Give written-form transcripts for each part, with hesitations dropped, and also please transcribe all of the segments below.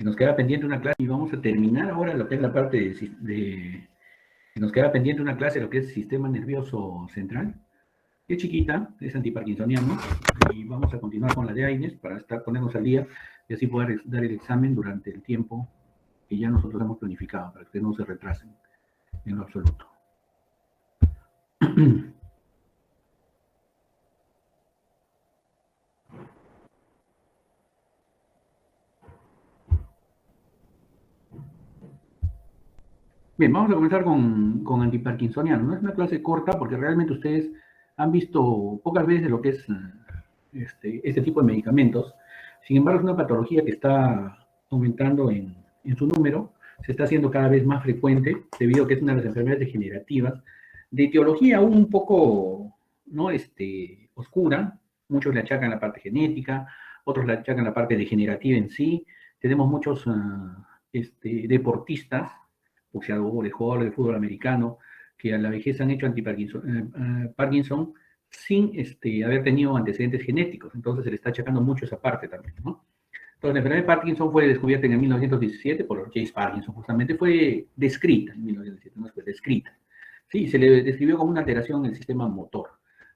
nos queda pendiente una clase y vamos a terminar ahora lo que es la parte nos queda pendiente una clase de lo que es sistema nervioso central. Es chiquita, es antiparkinsoniano, y vamos a continuar con la de AINES para ponernos al día y así poder dar el examen durante el tiempo que ya nosotros hemos planificado, para que no se retrasen en lo absoluto. Bien, vamos a comenzar con antiparkinsoniano. No es una clase corta porque realmente ustedes han visto pocas veces lo que es este tipo de medicamentos. Sin embargo, es una patología que está aumentando en su número, se está haciendo cada vez más frecuente debido a que es una de las enfermedades degenerativas de etiología aún un poco ¿no? Oscura. Muchos le achacan la parte genética, otros le achacan la parte degenerativa en sí. Tenemos muchos deportistas, boxeadores, jugadores de fútbol americano, que a la vejez han hecho Parkinson sin haber tenido antecedentes genéticos. Entonces se le está achacando mucho esa parte también, ¿no? Entonces, la enfermedad de Parkinson fue descubierta en el 1917 por James Parkinson, justamente fue descrita en 1917, no fue descrita. Sí, se le describió como una alteración en el sistema motor.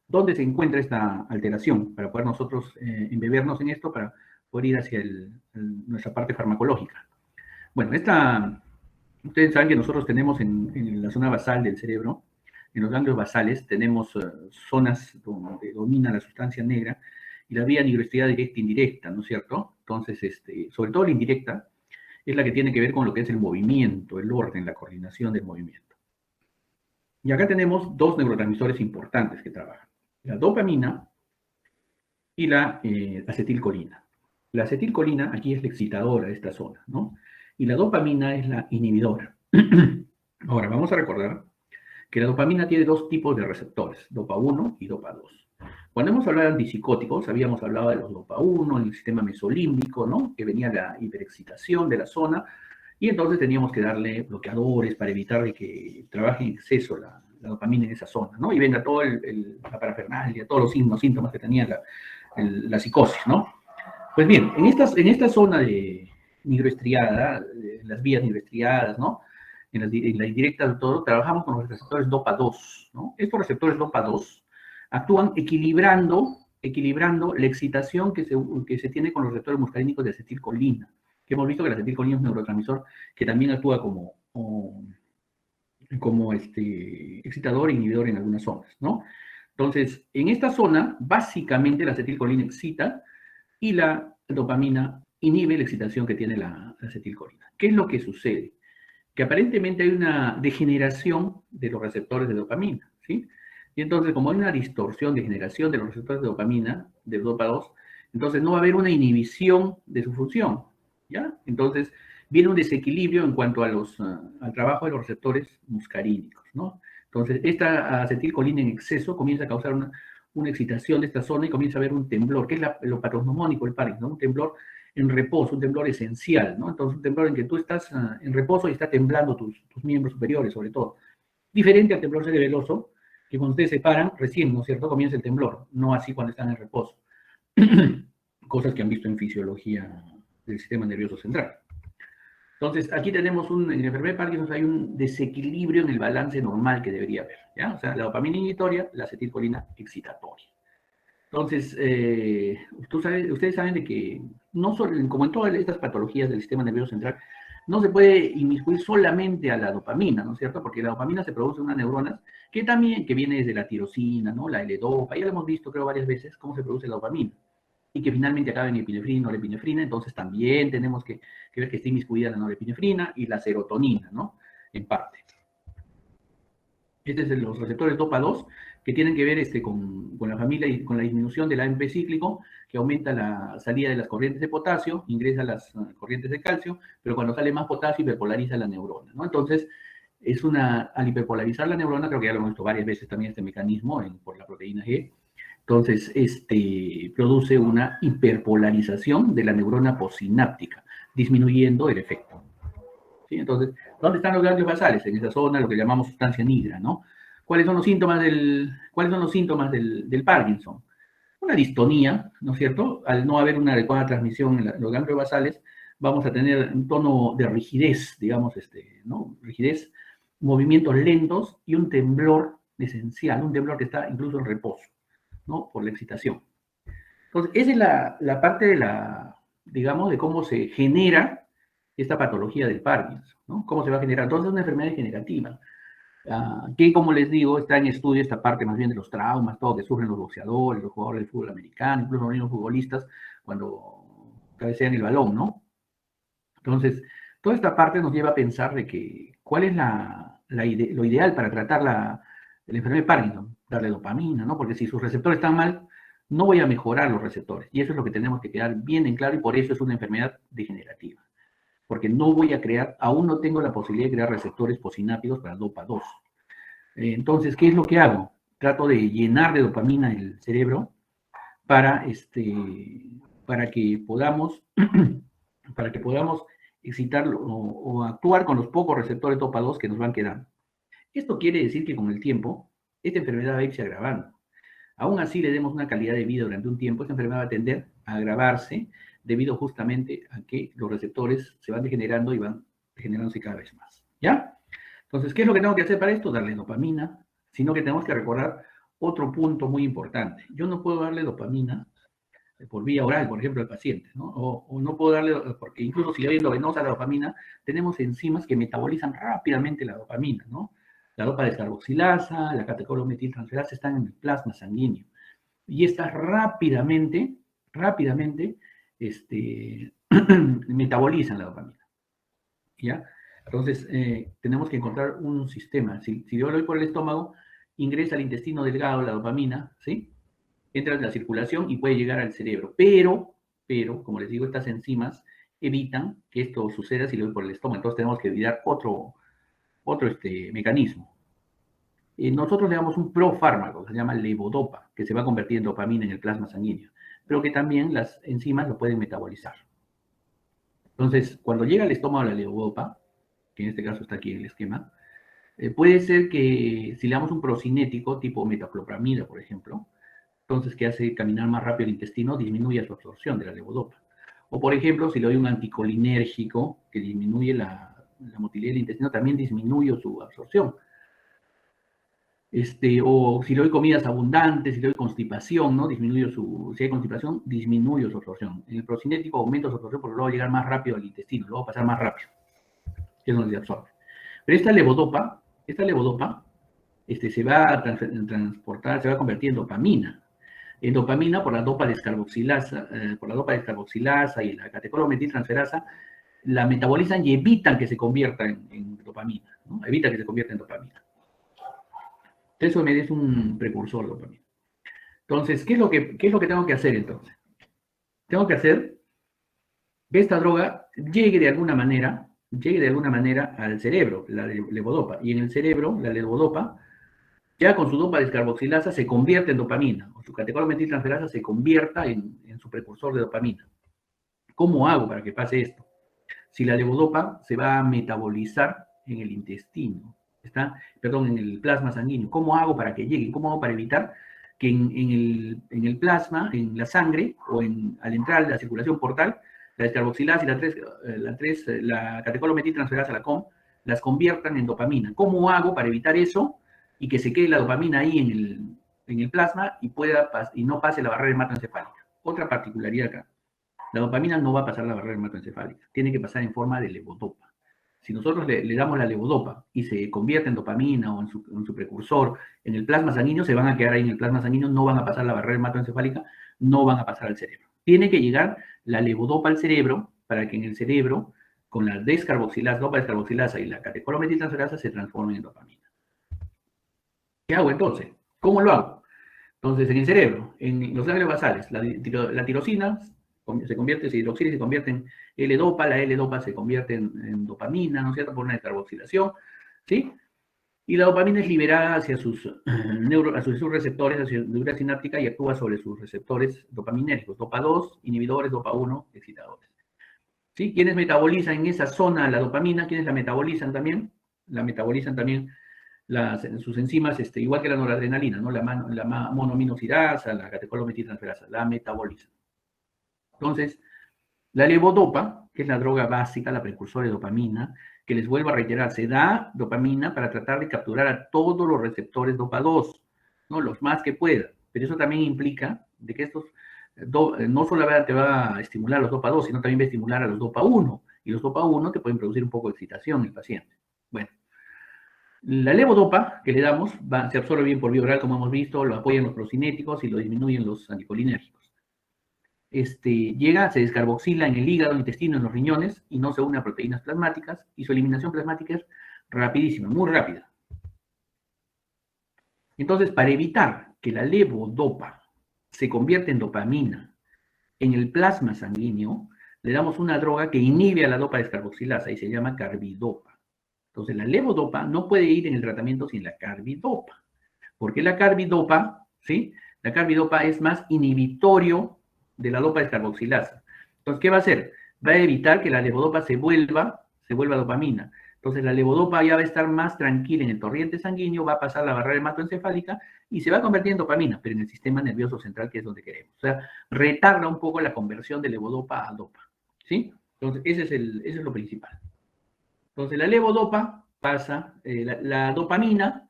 ¿Dónde se encuentra esta alteración? Para poder nosotros embebernos en esto, para poder ir hacia nuestra parte farmacológica. Bueno, ustedes saben que nosotros tenemos en la zona basal del cerebro, en los ganglios basales, tenemos zonas donde domina la sustancia negra y la vía nigroestriada directa e indirecta, ¿no es cierto? Entonces, sobre todo la indirecta, es la que tiene que ver con lo que es el movimiento, el orden, la coordinación del movimiento. Y acá tenemos dos neurotransmisores importantes que trabajan, la dopamina y la acetilcolina. La acetilcolina aquí es la excitadora de esta zona, ¿no? Y la dopamina es la inhibidora. Ahora, vamos a recordar que la dopamina tiene dos tipos de receptores, dopa 1 y dopa 2. Cuando hemos hablado de antipsicóticos, habíamos hablado de los dopa 1 en el sistema mesolímbico, ¿no? Que venía la hiperexcitación de la zona, y entonces teníamos que darle bloqueadores para evitar de que trabaje en exceso la dopamina en esa zona, ¿no? Y venga todo la parafernalia, todos los síntomas que tenía la psicosis, ¿no? Pues bien, en esta zona de nigroestriada, las vías nigroestriadas, ¿no? En la indirecta de todo, trabajamos con los receptores dopa 2, ¿no? Estos receptores dopa 2 actúan equilibrando la excitación que se tiene con los receptores muscarínicos de acetilcolina, que hemos visto que la acetilcolina es un neurotransmisor que también actúa como excitador e inhibidor en algunas zonas, ¿no? Entonces, en esta zona, básicamente la acetilcolina excita y la dopamina inhibe la excitación que tiene la acetilcolina. ¿Qué es lo que sucede? Que aparentemente hay una degeneración de los receptores de dopamina, ¿sí? Y entonces, como hay una distorsión de generación de los receptores de dopamina, de dopa 2, entonces no va a haber una inhibición de su función, ¿ya? Entonces, viene un desequilibrio en cuanto a al trabajo de los receptores muscarínicos, ¿no? Entonces, esta acetilcolina en exceso comienza a causar una excitación de esta zona y comienza a haber un temblor, que es lo patognomónico del Parkinson, ¿no? Un temblor en reposo, un temblor esencial, ¿no? Entonces, un temblor en que tú estás en reposo y está temblando tus miembros superiores, sobre todo. Diferente al temblor cerebeloso, que cuando ustedes se paran, recién, ¿no es cierto?, comienza el temblor, no así cuando están en reposo. Cosas que han visto en fisiología del sistema nervioso central. Entonces, aquí tenemos en la enfermedad de Parkinson hay un desequilibrio en el balance normal que debería haber, ¿ya? O sea, la dopamina inhibitoria, la acetilcolina excitatoria. Entonces, ustedes saben de que, no solo, como en todas estas patologías del sistema nervioso central, no se puede inmiscuir solamente a la dopamina, ¿no es cierto? Porque la dopamina se produce en unas neuronas que viene desde la tirosina, ¿no? La L-dopa, ya lo hemos visto, creo, varias veces, cómo se produce la dopamina. Y que finalmente acaba en epinefrina, norepinefrina, entonces también tenemos que ver que esté inmiscuida la norepinefrina y la serotonina, ¿no? En parte. Este es los receptores dopa 2, que tienen que ver con la familia y con la disminución del AMP cíclico, que aumenta la salida de las corrientes de potasio, ingresa las corrientes de calcio, pero cuando sale más potasio hiperpolariza la neurona, ¿no? Entonces, al hiperpolarizar la neurona, creo que ya lo hemos visto varias veces también este mecanismo por la proteína G, entonces produce una hiperpolarización de la neurona postsináptica, disminuyendo el efecto. ¿Sí? Entonces, ¿dónde están los ganglios basales? En esa zona, lo que llamamos sustancia nigra, ¿no? ¿Cuáles son los síntomas del Parkinson? Una distonía, ¿no es cierto? Al no haber una adecuada transmisión en los ganglios basales, vamos a tener un tono de rigidez, digamos, ¿no? Rigidez, movimientos lentos y un temblor esencial, un temblor que está incluso en reposo, ¿no? Por la excitación. Entonces, esa es la parte de digamos, de cómo se genera esta patología del Parkinson, ¿no? Cómo se va a generar. Entonces, es una enfermedad degenerativa, que, como les digo, está en estudio esta parte más bien de los traumas, todo que sufren los boxeadores, los jugadores de fútbol americano, incluso los mismos futbolistas cuando cabecean el balón, ¿no? Entonces, toda esta parte nos lleva a pensar de que cuál es lo ideal para tratar la enfermedad de Parkinson, darle dopamina, ¿no? Porque si sus receptores están mal, no voy a mejorar los receptores. Y eso es lo que tenemos que quedar bien en claro y por eso es una enfermedad degenerativa. Porque no voy a crear, aún no tengo la posibilidad de crear receptores posinápticos para dopa 2. Entonces, ¿qué es lo que hago? Trato de llenar de dopamina el cerebro para, para que podamos para que podamos excitarlo o actuar con los pocos receptores dopa 2 que nos van quedando. Esto quiere decir que con el tiempo, esta enfermedad va a irse agravando. Aún así le demos una calidad de vida durante un tiempo, esta enfermedad va a tender a agravarse debido justamente a que los receptores se van degenerando y van degenerándose cada vez más. ¿Ya? Entonces, ¿qué es lo que tengo que hacer para esto? Darle dopamina, sino que tenemos que recordar otro punto muy importante. Yo no puedo darle dopamina por vía oral, por ejemplo, al paciente, ¿no? O no puedo darle, porque incluso si le doy endovenosa la dopamina, tenemos enzimas que metabolizan rápidamente la dopamina, ¿no? La dopa descarboxilasa, la catecolmetiltransferasa están en el plasma sanguíneo. Y estas rápidamente, metabolizan la dopamina, ¿ya? Entonces, tenemos que encontrar un sistema. Si yo lo doy por el estómago, ingresa al intestino delgado la dopamina, ¿sí? Entra en la circulación y puede llegar al cerebro. Pero, como les digo, estas enzimas evitan que esto suceda si lo doy por el estómago. Entonces tenemos que evitar otro mecanismo. Nosotros le damos un profármaco, que se llama levodopa, que se va a convertir en dopamina en el plasma sanguíneo, pero que también las enzimas lo pueden metabolizar. Entonces, cuando llega al estómago la levodopa, que en este caso está aquí en el esquema, puede ser que si le damos un procinético tipo metoclopramida, por ejemplo, entonces que hace caminar más rápido el intestino, disminuye su absorción de la levodopa. O por ejemplo, si le doy un anticolinérgico que disminuye la motilidad del intestino, también disminuye su absorción. O si le doy comidas abundantes, si le doy constipación, ¿no? Si hay constipación, disminuye su absorción. En el procinético aumenta su absorción porque luego va a llegar más rápido al intestino, luego va a pasar más rápido, que es donde se absorbe. Pero esta levodopa se va a transportar, se va a convertir en dopamina. En dopamina por la dopa descarboxilasa, y la catecolmetiltransferasa, la metabolizan y evitan que se convierta en dopamina, ¿no? Evita que se convierta en dopamina. Eso es un precursor de dopamina. Entonces, ¿qué es lo que tengo que hacer entonces? Tengo que hacer que esta droga llegue de alguna manera al cerebro, la levodopa. Y en el cerebro, la levodopa, ya con su dopa descarboxilasa se convierte en dopamina, o su catecolmetiltransferasa se convierta en su precursor de dopamina. ¿Cómo hago para que pase esto? Si la levodopa se va a metabolizar en el intestino, en el plasma sanguíneo, ¿cómo hago para que llegue? ¿Cómo hago para evitar que en el plasma, en la sangre, o al entrar a la circulación portal, la descarboxilasa y la catecolmetiltransferasa, la COM, las conviertan en dopamina? ¿Cómo hago para evitar eso y que se quede la dopamina ahí en el plasma y no pase la barrera hematoencefálica? Otra particularidad acá. La dopamina no va a pasar la barrera hematoencefálica, tiene que pasar en forma de levodopa. Si nosotros le damos la levodopa y se convierte en dopamina o en su precursor en el plasma sanguíneo, se van a quedar ahí en el plasma sanguíneo, no van a pasar la barrera hematoencefálica, no van a pasar al cerebro. Tiene que llegar la levodopa al cerebro para que en el cerebro, con la dopa descarboxilasa y la catecolmetiltransferasa, se transformen en dopamina. ¿Qué hago entonces? ¿Cómo lo hago? Entonces, en el cerebro, en los ganglios basales, la tirosina se hidroxila y se convierte en L-dopa, la L-dopa se convierte en dopamina, ¿no es cierto?, por una descarboxilación, ¿sí? Y la dopamina es liberada hacia sus receptores, hacia la neurona sináptica, y actúa sobre sus receptores dopaminérgicos, dopa 2, inhibidores, dopa 1, excitadores. ¿Sí? ¿Quiénes metabolizan en esa zona la dopamina? ¿Quiénes la metabolizan también? La metabolizan también sus enzimas, igual que la noradrenalina, ¿no? La monoaminoxidasa, la catecolmetiltransferasa, la metabolizan. Entonces, La levodopa, que es la droga básica, la precursora de dopamina, que les vuelvo a reiterar, se da dopamina para tratar de capturar a todos los receptores dopa 2, ¿no? Los más que pueda. Pero eso también implica de que estos no solamente va a estimular a los dopa 2, sino también va a estimular a los dopa 1. Y los dopa 1 te pueden producir un poco de excitación en el paciente. Bueno, la levodopa que le damos se absorbe bien por vía oral, como hemos visto, lo apoyan los procinéticos y lo disminuyen los anticolinérgicos. Llega, se descarboxila en el hígado, en el intestino, en los riñones y no se une a proteínas plasmáticas y su eliminación plasmática es rapidísima, muy rápida. Entonces, para evitar que la levodopa se convierta en dopamina en el plasma sanguíneo, le damos una droga que inhibe a la dopa descarboxilasa y se llama carbidopa. Entonces, la levodopa no puede ir en el tratamiento sin la carbidopa. ¿Por qué la carbidopa? ¿Sí? La carbidopa es más inhibitorio de la dopa descarboxilasa. Entonces, ¿qué va a hacer? Va a evitar que la levodopa se vuelva dopamina. Entonces, la levodopa ya va a estar más tranquila en el torrente sanguíneo, va a pasar la barrera hematoencefálica y se va a convertir en dopamina, pero en el sistema nervioso central, que es donde queremos. O sea, retarda un poco la conversión de levodopa a dopa. ¿Sí? Entonces, eso es lo principal. Entonces, la levodopa pasa, la dopamina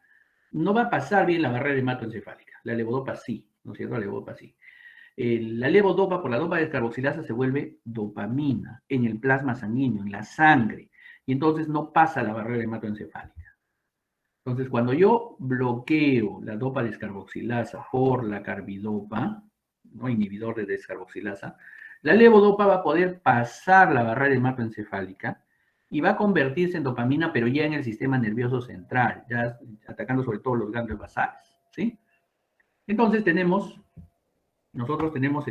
no va a pasar bien la barrera hematoencefálica. La levodopa sí, ¿no es cierto? La levodopa sí. La levodopa por la dopa descarboxilasa se vuelve dopamina en el plasma sanguíneo, en la sangre, y entonces no pasa la barrera hematoencefálica. Entonces, cuando yo bloqueo la dopa descarboxilasa por la carbidopa, ¿no? Inhibidor de descarboxilasa, la levodopa va a poder pasar la barrera hematoencefálica y va a convertirse en dopamina, pero ya en el sistema nervioso central, ya atacando sobre todo los ganglios basales, ¿sí? Entonces nosotros tenemos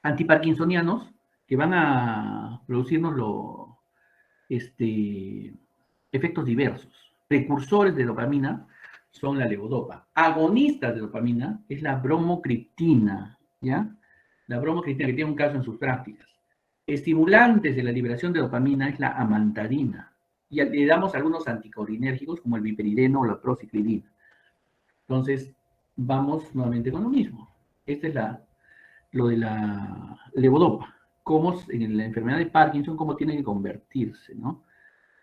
antiparkinsonianos que van a producirnos efectos diversos. Precursores de dopamina son la levodopa. Agonistas de dopamina es la bromocriptina, ¿ya? La bromocriptina que tiene un caso en sus prácticas. Estimulantes de la liberación de dopamina es la amantadina. Y le damos algunos anticolinérgicos como el viperideno o la prociclidina. Entonces, vamos nuevamente con lo mismo. Esta es lo de la levodopa. Cómo en la enfermedad de Parkinson, cómo tiene que convertirse, ¿no?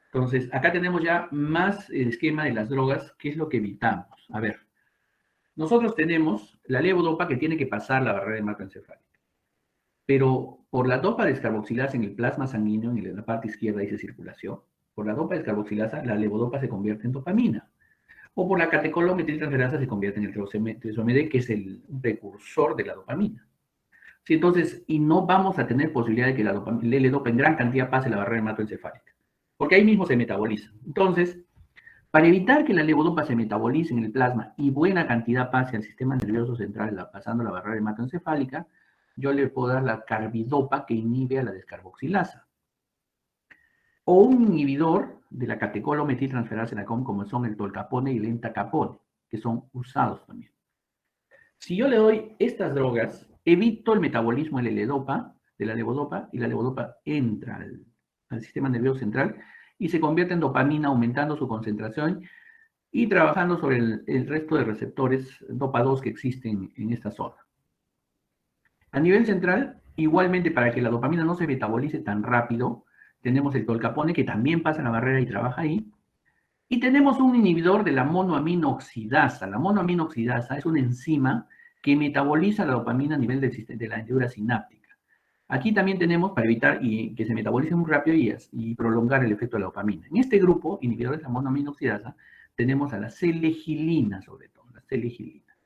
Entonces, acá tenemos ya más el esquema de las drogas, qué es lo que evitamos. A ver, nosotros tenemos la levodopa que tiene que pasar la barrera hematoencefálica, pero por la dopa descarboxilasa en el plasma sanguíneo, en la parte izquierda dice circulación, por la dopa descarboxilasa la levodopa se convierte en dopamina, o por la catecolmetiltransferasa se convierte en el triazomid, que es un precursor de la dopamina. Sí, entonces, y no vamos a tener posibilidad de que la L-dopa en gran cantidad pase la barrera hematoencefálica, porque ahí mismo se metaboliza. Entonces, para evitar que la levodopa se metabolice en el plasma y buena cantidad pase al sistema nervioso central pasando la barrera hematoencefálica, yo le puedo dar la carbidopa que inhibe a la descarboxilasa. O un inhibidor de la catecolmetiltransferasa en la como son el tolcapone y el entacapone, que son usados también. Si yo le doy estas drogas, evito el metabolismo del L-dopa, de la levodopa, y la levodopa entra al sistema nervioso central y se convierte en dopamina, aumentando su concentración y trabajando sobre el resto de receptores dopa 2 que existen en esta zona. A nivel central, igualmente para que la dopamina no se metabolice tan rápido, tenemos el tolcapone que también pasa la barrera y trabaja ahí. Y tenemos un inhibidor de la monoaminoxidasa. La monoaminoxidasa es una enzima que metaboliza la dopamina a nivel de la hendidura sináptica. Aquí también tenemos para evitar que se metabolice muy rápido y prolongar el efecto de la dopamina. En este grupo, inhibidores de la monoaminoxidasa, tenemos a la selegilina, sobre todo, la selegilina.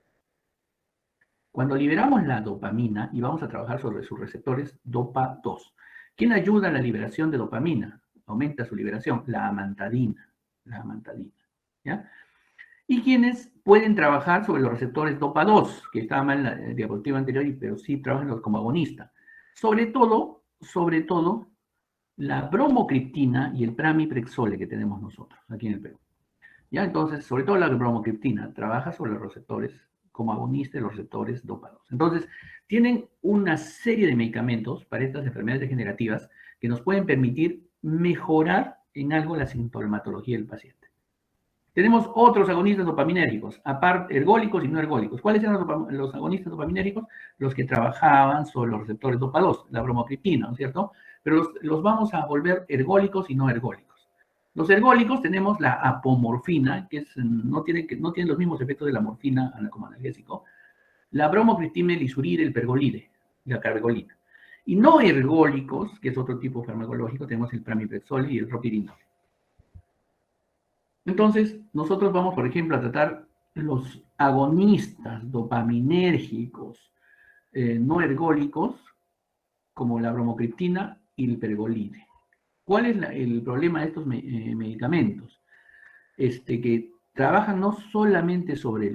Cuando liberamos la dopamina y vamos a trabajar sobre sus receptores dopa 2, ¿quién ayuda a la liberación de dopamina? Aumenta su liberación, la amantadina. ¿Ya? Y quienes pueden trabajar sobre los receptores dopa 2, que estaba mal en la diapositiva anterior, pero sí trabajan como agonista. Sobre todo, la bromocriptina y el pramiprexole que tenemos nosotros aquí en el Perú. ¿Ya? Entonces, sobre todo la bromocriptina trabaja sobre los receptores como agonista de los receptores dopa 2. Entonces, tienen una serie de medicamentos para estas enfermedades degenerativas que nos pueden permitir mejorar en algo la sintomatología del paciente. Tenemos otros agonistas dopaminérgicos, aparte ergólicos y no ergólicos. ¿Cuáles eran los agonistas dopaminérgicos? Los que trabajaban sobre los receptores dopa-2, la bromocriptina, ¿no es cierto? Pero los vamos a volver ergólicos y no ergólicos. Los ergólicos tenemos la apomorfina, que no tiene los mismos efectos de la morfina como analgésico, la bromocriptina, el isuride, el pergolide, la cargolina. Y no ergólicos, que es otro tipo farmacológico, tenemos el pramipexol y el ropinirol. Entonces, nosotros vamos, por ejemplo, a tratar los agonistas dopaminérgicos no ergólicos, como la bromocriptina y el pergolide. ¿Cuál es el problema de estos medicamentos? Que trabajan no solamente sobre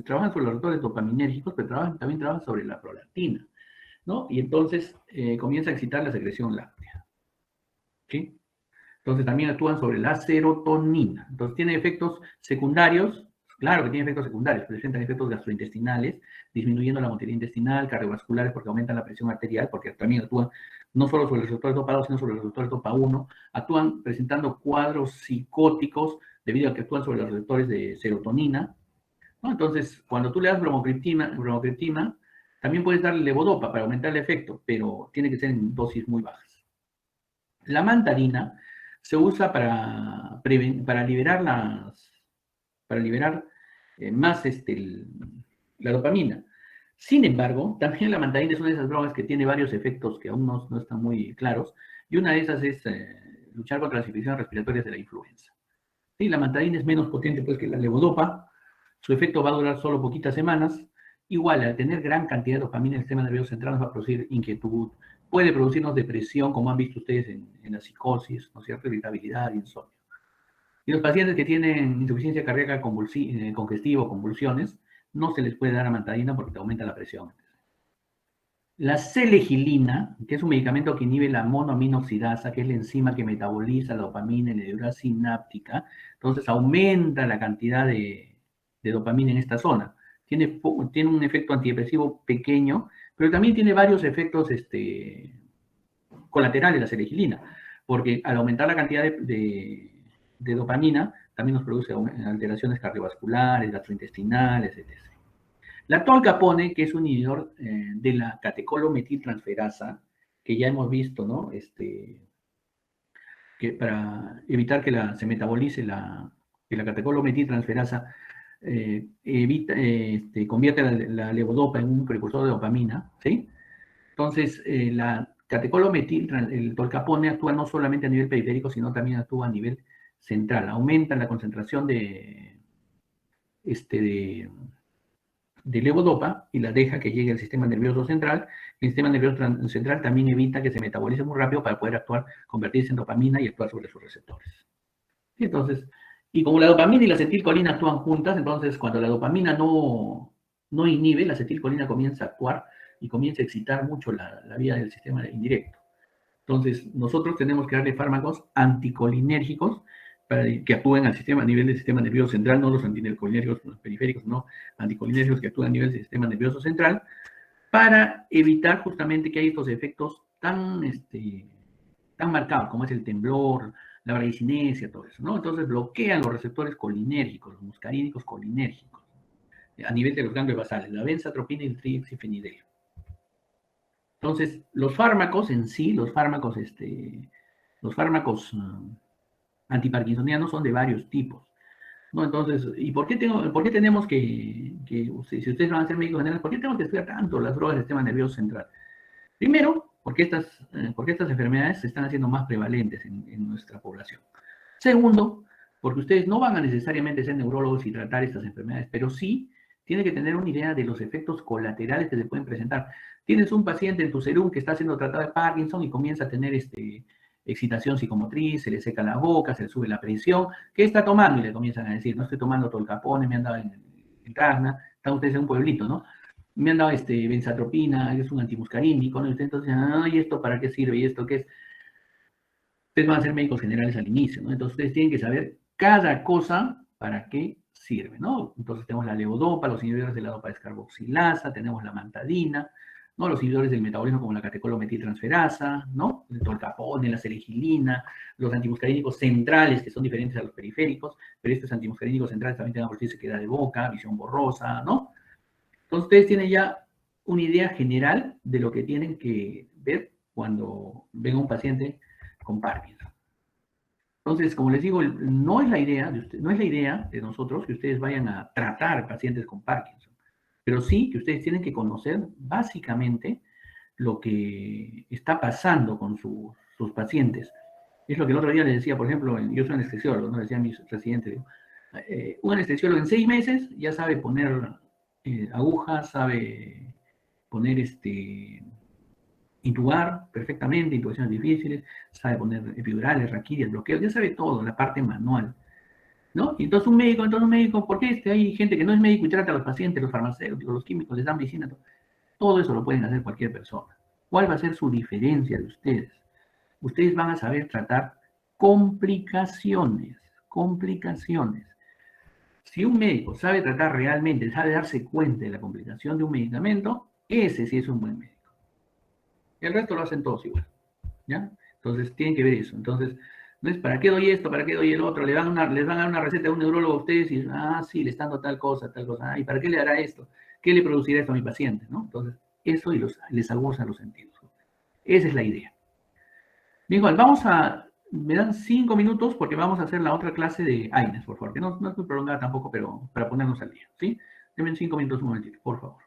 trabajan sobre los receptores dopaminérgicos, pero también trabajan sobre la prolactina, ¿no? Y entonces comienza a excitar la secreción láctea. ¿Sí? Entonces también actúan sobre la serotonina. Entonces tiene efectos secundarios, claro que tiene efectos secundarios, presentan efectos gastrointestinales, disminuyendo la motilidad intestinal, cardiovasculares porque aumentan la presión arterial, porque también actúan no solo sobre los receptores dopa-2, sino sobre los receptores dopa-1, actúan presentando cuadros psicóticos debido a que actúan sobre los receptores de serotonina, ¿no? Entonces, cuando tú le das bromocriptina, también puedes darle levodopa para aumentar el efecto, pero tiene que ser en dosis muy bajas. La mantadina se usa para liberar más la dopamina. Sin embargo, también la mantadina es una de esas drogas que tiene varios efectos que aún no están muy claros, y una de esas es luchar contra las infecciones respiratorias de la influenza. Sí, la mantadina es menos potente pues, que la levodopa, su efecto va a durar solo poquitas semanas. Igual, al tener gran cantidad de dopamina, el sistema nervioso central nos va a producir inquietud, puede producirnos depresión, como han visto ustedes en la psicosis, ¿no es cierto? Irritabilidad, insomnio. Y los pacientes que tienen insuficiencia cardíaca congestiva o convulsiones, no se les puede dar amantadina porque te aumenta la presión. La selegilina, que es un medicamento que inhibe la monoaminoxidasa, que es la enzima que metaboliza la dopamina en la neurona sináptica, entonces aumenta la cantidad de dopamina en esta zona. Tiene un efecto antidepresivo pequeño, pero también tiene varios efectos colaterales la selegilina, porque al aumentar la cantidad de dopamina, también nos produce alteraciones cardiovasculares, gastrointestinales, etc. La tolcapone, que es un inhibidor de la catecolometiltransferasa, que ya hemos visto, ¿no? Que para evitar que se metabolice que la catecolometiltransferasa convierte la levodopa en un precursor de dopamina, ¿sí? Entonces, la catecolometil, el tolcapone actúa no solamente a nivel periférico, sino también actúa a nivel central. Aumenta la concentración de levodopa y la deja que llegue al sistema nervioso central. El sistema nervioso central también evita que se metabolice muy rápido para poder convertirse en dopamina y actuar sobre sus receptores. Y entonces, y como la dopamina y la acetilcolina actúan juntas, entonces cuando la dopamina no inhibe, la acetilcolina comienza a actuar y comienza a excitar mucho la vía del sistema indirecto. Entonces, nosotros tenemos que darle fármacos anticolinérgicos para que actúen a nivel del sistema nervioso central, no los anticolinérgicos los periféricos, no anticolinérgicos que actúan a nivel del sistema nervioso central, para evitar justamente que haya estos efectos tan marcados, como es el temblor, la bradicinesia, todo eso, ¿no? Entonces bloquean los receptores colinérgicos, los muscarínicos colinérgicos, a nivel de los ganglios basales, la benzatropina y el trihexyfenidel. Entonces, los fármacos en sí, los fármacos antiparkinsonianos son de varios tipos, ¿no? Entonces, ¿y por qué tenemos que si ustedes van a ser médicos generales, por qué tenemos que estudiar tanto las drogas del sistema nervioso central? Primero, porque estas enfermedades se están haciendo más prevalentes en nuestra población. Segundo, porque ustedes no van a necesariamente ser neurólogos y tratar estas enfermedades, pero sí tienen que tener una idea de los efectos colaterales que se pueden presentar. Tienes un paciente en tu serum que está siendo tratado de Parkinson y comienza a tener excitación psicomotriz, se le seca la boca, se le sube la presión. ¿Qué está tomando? Y le comienzan a decir, no estoy tomando tolcapone, me han dado en Tacna, están ustedes en un pueblito, ¿no? Me han dado benzatropina, es un antimuscarínico, ¿no? Y ustedes entonces, ¿y esto para qué sirve? ¿Y esto qué es? Ustedes van a ser médicos generales al inicio, ¿no? Entonces ustedes tienen que saber cada cosa para qué sirve, ¿no? Entonces tenemos la levodopa, los inhibidores de la dopa descarboxilasa, tenemos la mantadina, ¿no? Los inhibidores del metabolismo como la catecolometiltransferasa, ¿no? El tolcapone, la serigilina, los antimuscarínicos centrales, que son diferentes a los periféricos, pero estos antimuscarínicos centrales también tienen por sequedad de boca, visión borrosa, ¿no? Entonces ustedes tienen ya una idea general de lo que tienen que ver cuando venga un paciente con Parkinson. Entonces, como les digo, no es la idea de no es la idea de nosotros que ustedes vayan a tratar pacientes con Parkinson, pero sí que ustedes tienen que conocer básicamente lo que está pasando con sus pacientes. Es lo que el otro día les decía, por ejemplo, yo soy anestesiólogo, ¿no? Decía a mis residentes, digo, un anestesiólogo en 6 meses ya sabe poner agujas, sabe poner intubar perfectamente, intubaciones difíciles, sabe poner epidurales, raquídeas, bloqueos, ya sabe todo, la parte manual, ¿no? Y entonces un médico, ¿por qué hay gente que no es médico y trata a los pacientes, los farmacéuticos, los químicos, les dan medicina? Todo eso lo pueden hacer cualquier persona. ¿Cuál va a ser su diferencia de ustedes? Ustedes van a saber tratar complicaciones, complicaciones. Si un médico sabe tratar realmente, sabe darse cuenta de la complicación de un medicamento, ese sí es un buen médico. El resto lo hacen todos igual, ¿ya? Entonces tienen que ver eso. Entonces, no es para qué doy esto, para qué doy el otro, les van a dar una receta de un neurólogo a ustedes y sí, le están dando tal cosa, ¿y para qué le hará esto? ¿Qué le producirá esto a mi paciente? ¿No? Entonces, eso les aguza los sentidos. Esa es la idea. Bien, igual, me dan 5 minutos porque vamos a hacer la otra clase de AINES, por favor, que no es muy prolongada tampoco, pero para ponernos al día, ¿sí? Denme 5 minutos un momentito, por favor.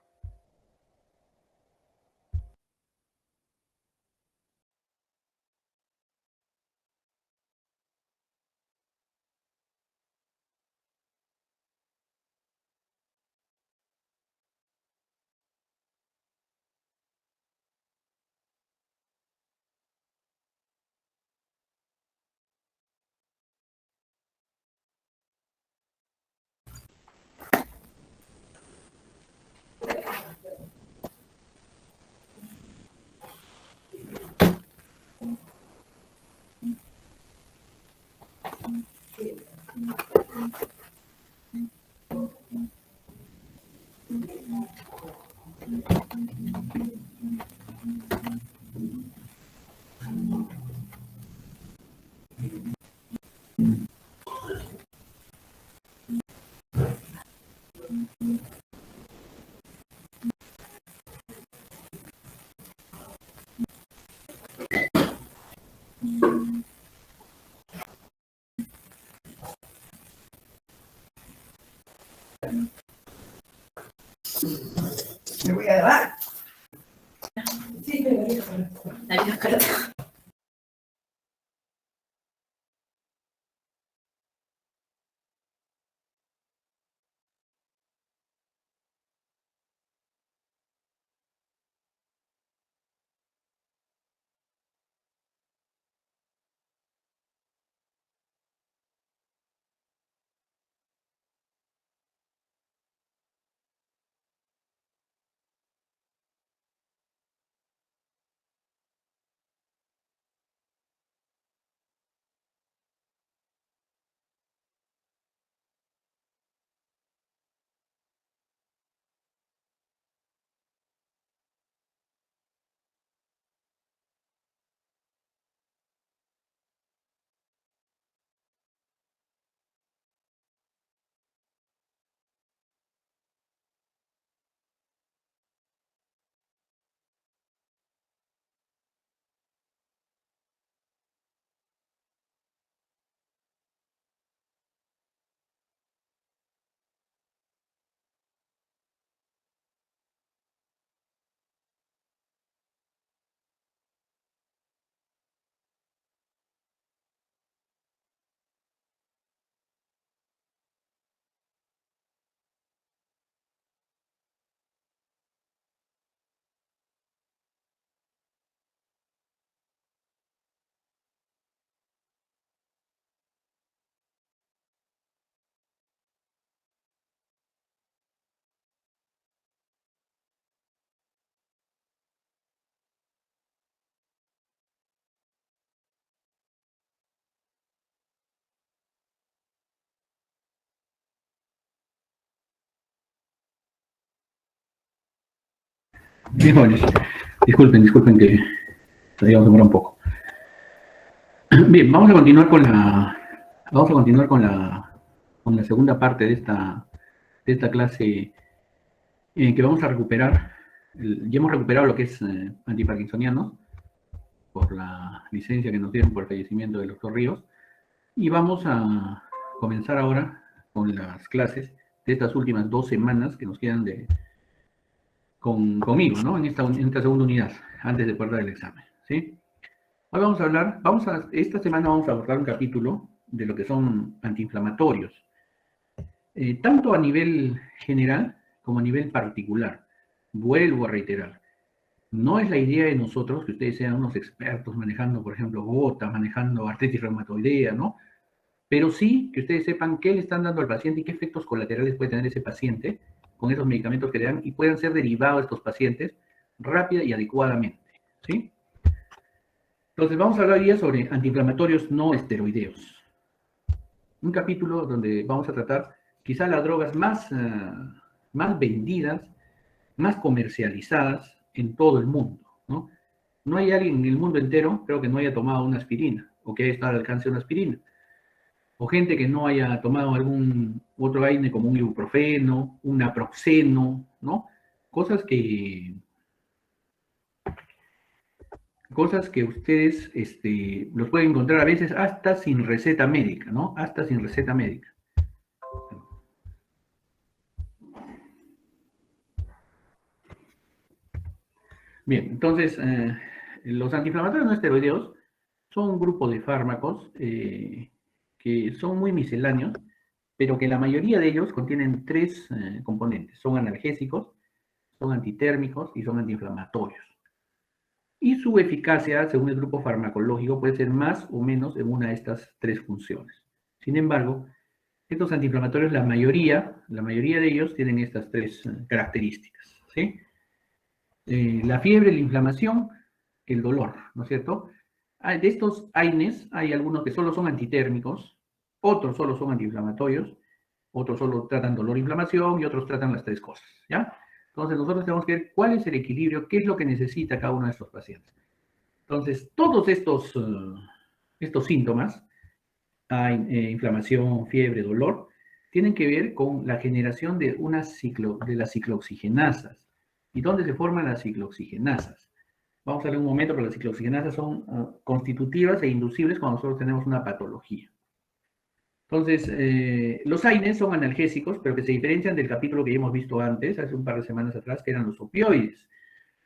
Me voy a grabar. Sí, me voy a grabar. Bien, jóvenes, disculpen que todavía demora un poco. Bien, vamos a continuar con la segunda parte de esta clase que vamos a recuperar. Ya hemos recuperado lo que es antiparkinsoniano por la licencia que nos dieron por el fallecimiento del doctor Ríos. Y vamos a comenzar ahora con las clases de estas últimas 2 semanas que nos quedan conmigo, ¿no? En esta segunda unidad, antes de poder dar el examen, ¿sí? Hoy esta semana vamos a abordar un capítulo de lo que son antiinflamatorios, tanto a nivel general como a nivel particular. Vuelvo a reiterar, no es la idea de nosotros que ustedes sean unos expertos manejando, por ejemplo, gota, manejando artritis reumatoidea, ¿no? Pero sí que ustedes sepan qué le están dando al paciente y qué efectos colaterales puede tener ese paciente con esos medicamentos que le dan y puedan ser derivados a estos pacientes rápida y adecuadamente, ¿sí? Entonces vamos a hablar hoy día sobre antiinflamatorios no esteroideos. Un capítulo donde vamos a tratar quizás las drogas más vendidas, más comercializadas en todo el mundo, ¿no? No hay alguien en el mundo entero, creo que no haya tomado una aspirina o que haya estado al alcance de una aspirina. O gente que no haya tomado algún otro AINE como un ibuprofeno, un naproxeno, ¿no? Cosas que ustedes los pueden encontrar a veces hasta sin receta médica, ¿no? Hasta sin receta médica. Bien, entonces, los antiinflamatorios no esteroideos son un grupo de fármacos que son muy misceláneos, pero que la mayoría de ellos contienen 3 componentes. Son analgésicos, son antitérmicos y son antiinflamatorios. Y su eficacia, según el grupo farmacológico, puede ser más o menos en una de estas 3 funciones. Sin embargo, estos antiinflamatorios, la mayoría de ellos tienen estas 3 características, ¿sí? La fiebre, la inflamación, el dolor, ¿no es cierto? De estos AINES hay algunos que solo son antitérmicos, otros solo son antiinflamatorios, otros solo tratan dolor e inflamación y otros tratan las 3 cosas, ¿ya? Entonces nosotros tenemos que ver cuál es el equilibrio, qué es lo que necesita cada uno de estos pacientes. Entonces, todos estos síntomas, inflamación, fiebre, dolor, tienen que ver con la generación de las ciclooxigenasas. ¿Y dónde se forman las ciclooxigenasas? Vamos a ver un momento, pero las ciclooxigenasas son constitutivas e inducibles cuando nosotros tenemos una patología. Entonces, los AINES son analgésicos, pero que se diferencian del capítulo que ya hemos visto antes, hace un par de semanas atrás, que eran los opioides.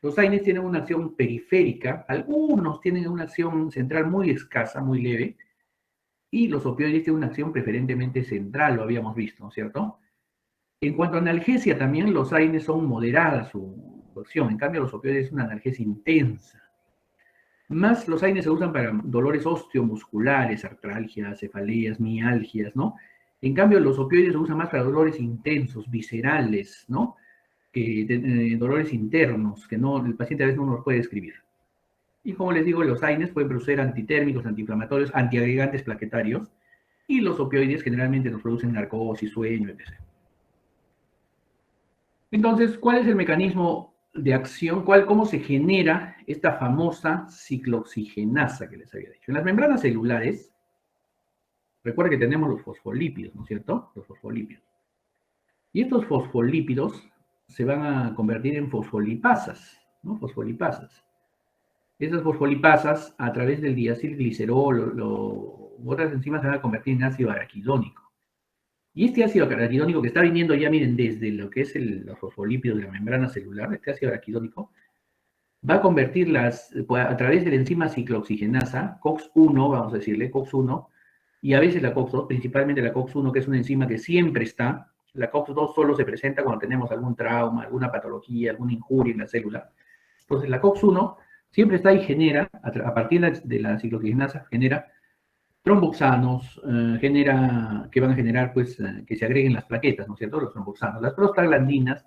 Los AINES tienen una acción periférica, algunos tienen una acción central muy escasa, muy leve, y los opioides tienen una acción preferentemente central, lo habíamos visto, ¿no es cierto? En cuanto a analgesia, también los AINES son moderadas su acción, en cambio los opioides es una analgesia intensa. Más los AINES se usan para dolores osteomusculares, artralgias, cefaleas, mialgias, ¿no? En cambio, los opioides se usan más para dolores intensos, viscerales, ¿no? Dolores internos, que no, el paciente a veces no los puede describir. Y como les digo, los AINES pueden producir antitérmicos, antiinflamatorios, antiagregantes plaquetarios, y los opioides generalmente nos producen narcosis, sueño, etc. Entonces, ¿cuál es el mecanismo de acción? ¿Cómo se genera esta famosa ciclooxigenasa que les había dicho? En las membranas celulares, recuerda que tenemos los fosfolípidos, ¿no es cierto? Los fosfolípidos. Y estos fosfolípidos se van a convertir en fosfolipasas, ¿no? Fosfolipasas. Esas fosfolipasas, a través del diacilglicerol otras enzimas se van a convertir en ácido araquidónico. Y este ácido araquidónico que está viniendo ya, miren, desde lo que es los fosfolípidos de la membrana celular, este ácido araquidónico, va a convertirlas a través de la enzima ciclooxigenasa, COX-1, vamos a decirle, COX-1, y a veces la COX-2, principalmente la COX-1, que es una enzima que siempre está. La COX-2 solo se presenta cuando tenemos algún trauma, alguna patología, alguna injuria en la célula. Entonces la COX-1 siempre está y genera, a partir de la ciclooxigenasa, genera tromboxanos, que van a generar, pues, que se agreguen las plaquetas, ¿no es cierto? Los tromboxanos. Las prostaglandinas,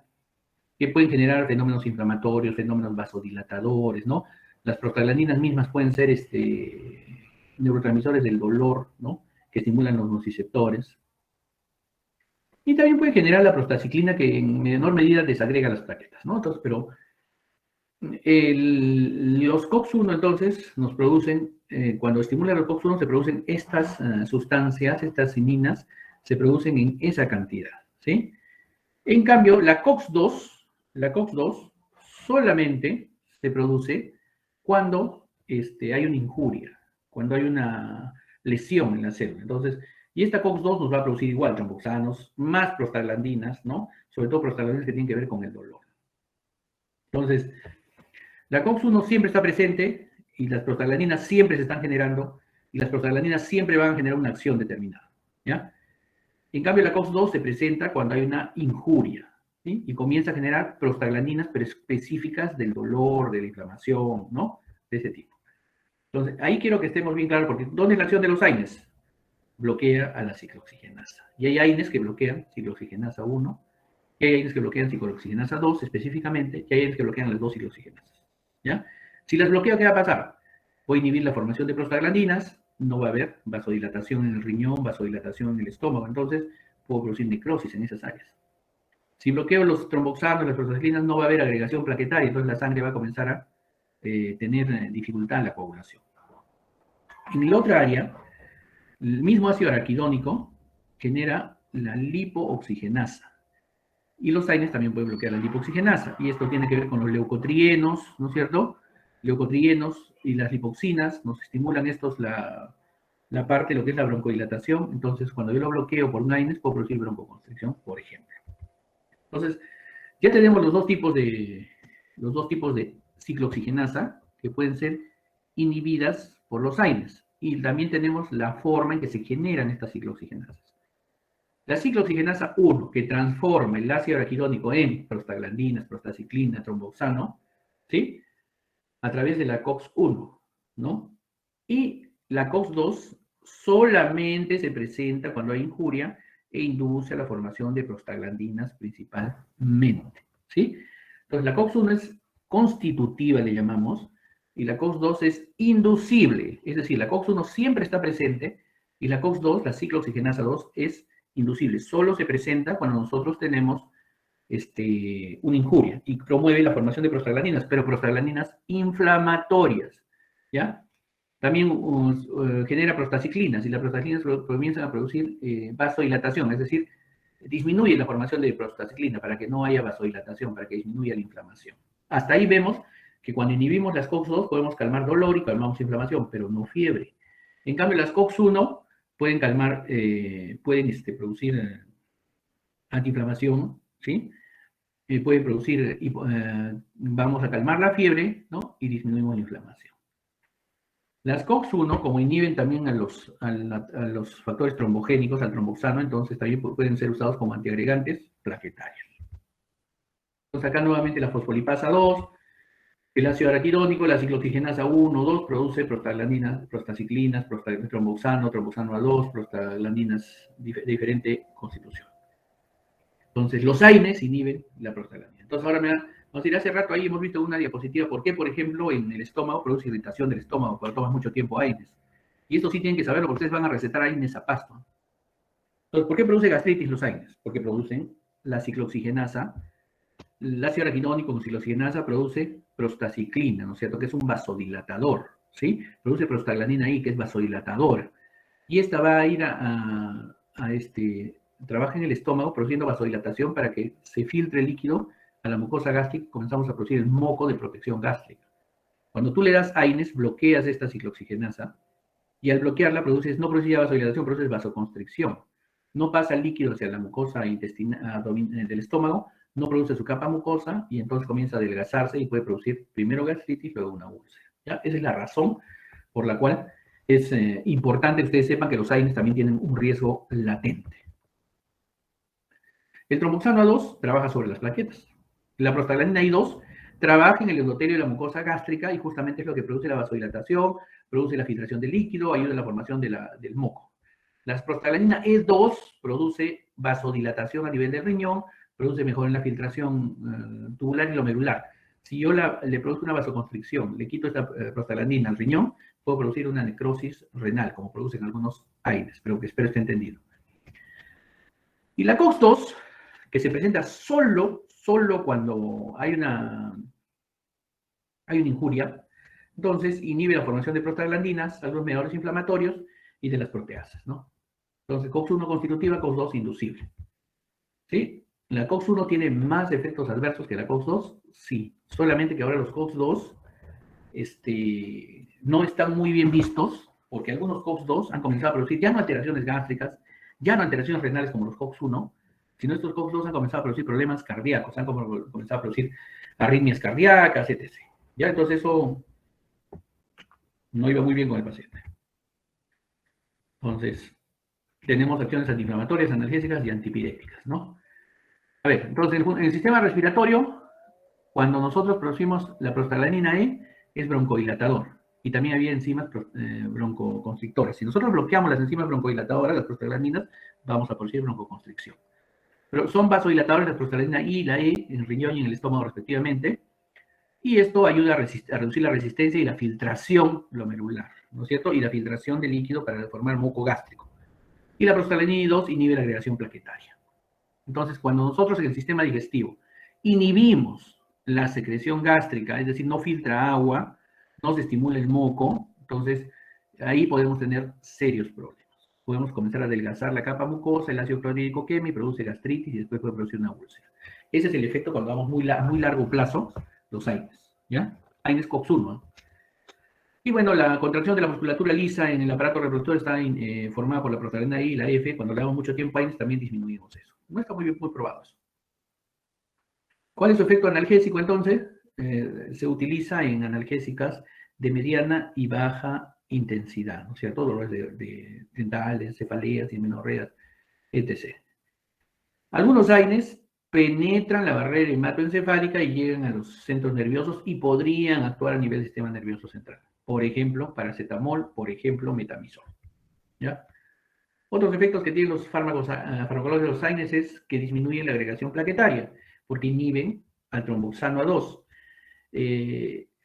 que pueden generar fenómenos inflamatorios, fenómenos vasodilatadores, ¿no? Las prostaglandinas mismas pueden ser neurotransmisores del dolor, ¿no? Que estimulan los nociceptores. Y también puede generar la prostaciclina, que en menor medida desagrega las plaquetas, ¿no? Entonces, pero Los COX-1 entonces nos producen, cuando estimulan los COX-1 se producen estas sustancias, estas cininas, se producen en esa cantidad, ¿sí? En cambio, la COX-2 solamente se produce cuando hay una injuria, cuando hay una lesión en la célula. Entonces, y esta COX-2 nos va a producir igual tromboxanos, más prostaglandinas, ¿no? Sobre todo prostaglandinas que tienen que ver con el dolor. Entonces, la COX-1 siempre está presente y las prostaglandinas siempre se están generando y las prostaglandinas siempre van a generar una acción determinada, ¿ya? En cambio, la COX-2 se presenta cuando hay una injuria, ¿sí? Y comienza a generar prostaglandinas pero específicas del dolor, de la inflamación, ¿no? De ese tipo. Entonces, ahí quiero que estemos bien claros, porque ¿dónde es la acción de los AINES? Bloquea a la ciclooxigenasa. Y hay AINES que bloquean ciclooxigenasa 1, y hay AINES que bloquean ciclooxigenasa 2 específicamente, y hay AINES que bloquean las dos ciclooxigenasas, ¿ya? Si las bloqueo, ¿qué va a pasar? Voy a inhibir la formación de prostaglandinas, no va a haber vasodilatación en el riñón, vasodilatación en el estómago, entonces puedo producir necrosis en esas áreas. Si bloqueo los tromboxanos, las prostaglandinas, no va a haber agregación plaquetaria, entonces la sangre va a comenzar a tener dificultad en la coagulación. En la otra área, el mismo ácido araquidónico genera la lipooxigenasa. Y los AINES también pueden bloquear la lipoxigenasa. Y esto tiene que ver con los leucotrienos, ¿no es cierto? Leucotrienos y las lipoxinas nos estimulan estos la parte de lo que es la broncodilatación. Entonces, cuando yo lo bloqueo por un AINES, puedo producir broncoconstricción, por ejemplo. Entonces, ya tenemos los dos tipos de ciclooxigenasa que pueden ser inhibidas por los AINES. Y también tenemos la forma en que se generan estas ciclooxigenasas. La ciclooxigenasa 1, que transforma el ácido araquidónico en prostaglandinas, prostaciclina, tromboxano, ¿sí? A través de la COX-1, ¿no? Y la COX-2 solamente se presenta cuando hay injuria e induce a la formación de prostaglandinas principalmente, ¿sí? Entonces, la COX-1 es constitutiva, le llamamos, y la COX-2 es inducible, es decir, la COX-1 siempre está presente y la COX-2, la ciclooxigenasa 2, es inducible. Solo se presenta cuando nosotros tenemos una injuria y promueve la formación de prostaglandinas, pero prostaglandinas inflamatorias, ¿ya? También genera prostaciclinas y las prostaciclinas comienzan a producir vasodilatación, es decir, disminuye la formación de prostaciclina para que no haya vasodilatación, para que disminuya la inflamación. Hasta ahí vemos que cuando inhibimos las COX-2 podemos calmar dolor y calmamos inflamación, pero no fiebre. En cambio, las COX-1 pueden calmar, pueden producir antiinflamación, ¿sí? Pueden producir, vamos a calmar la fiebre, ¿no? Y disminuimos la inflamación. Las COX-1, como inhiben también a los factores trombogénicos, al tromboxano, entonces también pueden ser usados como antiagregantes plaquetarios. Entonces acá nuevamente la fosfolipasa 2, el ácido araquidónico, la ciclooxigenasa 1, 2, produce prostaglandinas, prostaciclinas, tromboxano, tromboxano A2, prostaglandinas de diferente constitución. Entonces, los AINES inhiben la prostaglandina. Entonces, ahora vamos a ir hace rato, ahí hemos visto una diapositiva, por qué, por ejemplo, en el estómago produce irritación del estómago cuando tomas mucho tiempo AINES. Y esto sí tienen que saberlo, porque ustedes van a recetar AINES a pasto. Entonces, ¿por qué produce gastritis los AINES? Porque producen la ciclooxigenasa, el ácido araquidónico con ciclooxigenasa produce prostaciclina, ¿no es cierto? Que es un vasodilatador, ¿sí? Produce prostaglandina I, que es vasodilatadora. Y esta va a ir trabaja en el estómago produciendo vasodilatación para que se filtre el líquido a la mucosa gástrica y comenzamos a producir el moco de protección gástrica. Cuando tú le das AINES, bloqueas esta ciclooxigenasa y al bloquearla no produces ya vasodilatación, produces vasoconstricción. No pasa el líquido hacia la mucosa intestinal del estómago, no produce su capa mucosa y entonces comienza a adelgazarse y puede producir primero gastritis, luego una úlcera. ¿Ya? Esa es la razón por la cual es importante que ustedes sepan que los AINES también tienen un riesgo latente. El tromboxano A2 trabaja sobre las plaquetas. La prostaglandina I2 trabaja en el endotelio de la mucosa gástrica y justamente es lo que produce la vasodilatación, produce la filtración del líquido, ayuda a la formación del moco. La prostaglandina E2 produce vasodilatación a nivel del riñón, produce mejor en la filtración tubular y glomerular. Si yo le produzco una vasoconstricción, le quito esta prostaglandina al riñón, puedo producir una necrosis renal, como producen algunos AINES, pero que espero esté entendido. Y la COX-2, que se presenta solo cuando hay una hay una injuria. Entonces, inhibe la formación de prostaglandinas, algunos mediadores inflamatorios y de las proteasas, ¿no? Entonces, COX-1 constitutiva, COX-2 inducible. ¿Sí? ¿La COX-1 tiene más efectos adversos que la COX-2? Sí. Solamente que ahora los COX-2 no están muy bien vistos, porque algunos COX-2 han comenzado a producir ya no alteraciones gástricas, ya no alteraciones renales como los COX-1, sino estos COX-2 han comenzado a producir problemas cardíacos, han comenzado a producir arritmias cardíacas, etc. ¿Ya? Entonces eso no iba muy bien con el paciente. Entonces, tenemos acciones antiinflamatorias, analgésicas y antipiréticas, ¿no? A ver, entonces en el sistema respiratorio, cuando nosotros producimos la prostaglandina E, es broncodilatador. Y también había enzimas broncoconstrictoras. Si nosotros bloqueamos las enzimas broncodilatadoras, las prostaglandinas, vamos a producir broncoconstricción. Pero son vasodilatadores la prostaglandina I y la E en el riñón y en el estómago respectivamente. Y esto ayuda a reducir la resistencia y la filtración glomerular, ¿no es cierto? Y la filtración de líquido para formar moco gástrico. Y la prostaglandina I2 inhibe la agregación plaquetaria. Entonces, cuando nosotros en el sistema digestivo inhibimos la secreción gástrica, es decir, no filtra agua, no se estimula el moco, entonces ahí podemos tener serios problemas. Podemos comenzar a adelgazar la capa mucosa, el ácido clorhídrico quema y produce gastritis y después puede producir una úlcera. Ese es el efecto cuando vamos muy largo plazo, los AINES, ¿ya? AINES COX-1, ¿no? Y bueno, la contracción de la musculatura lisa en el aparato reproductor está formada por la prostaglandina I y la F. Cuando le damos mucho tiempo a AINES también disminuimos eso. No está muy probado eso. ¿Cuál es su efecto analgésico entonces? Se utiliza en analgésicas de mediana y baja intensidad, ¿no es cierto? Dolores de dentales, cefaleas, dismenorreas, etc. Algunos AINES penetran la barrera hematoencefálica y llegan a los centros nerviosos y podrían actuar a nivel del sistema nervioso central. Por ejemplo, paracetamol, por ejemplo, metamizol. ¿Ya? Otros efectos que tienen los fármacos farmacológicos de los AINES es que disminuyen la agregación plaquetaria, porque inhiben al tromboxano A2.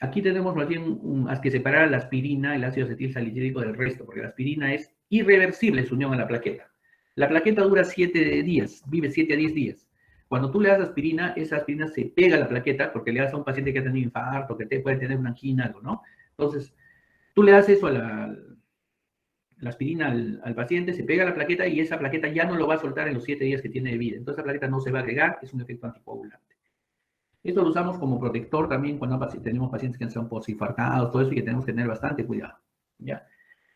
Aquí tenemos más bien que separar la aspirina, el ácido acetil salicílico del resto, porque la aspirina es irreversible su unión a la plaqueta. La plaqueta dura 7 días, vive 7 a 10 días. Cuando tú le das aspirina, esa aspirina se pega a la plaqueta, porque le das a un paciente que ha tenido infarto, que puede tener una angina, algo, ¿no? Entonces, tú le das eso a la aspirina al paciente, se pega a la plaqueta y esa plaqueta ya no lo va a soltar en los 7 días que tiene de vida. Entonces, la plaqueta no se va a agregar, es un efecto anticoagulante. Esto lo usamos como protector también cuando tenemos pacientes que son posinfartados, todo eso, y que tenemos que tener bastante cuidado, ¿ya?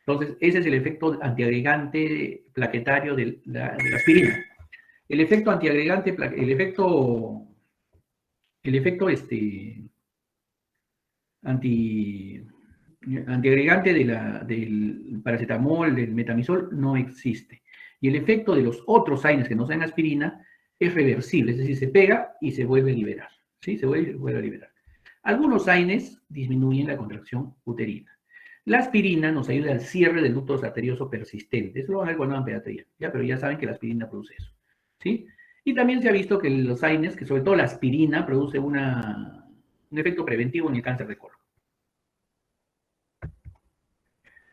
Entonces, ese es el efecto antiagregante plaquetario de la aspirina. El efecto antiagregante, antiagregante del paracetamol, del metamizol, no existe. Y el efecto de los otros AINES que no sean aspirina es reversible, es decir, se pega y se vuelve a liberar. ¿Sí? Se vuelve a liberar. Algunos AINES disminuyen la contracción uterina. La aspirina nos ayuda al cierre del ducto arterioso persistente. Eso lo van a ver cuando hagan pediatría, ¿ya? Pero ya saben que la aspirina produce eso. ¿Sí? Y también se ha visto que los AINES, que sobre todo la aspirina, produce un efecto preventivo en el cáncer de colon.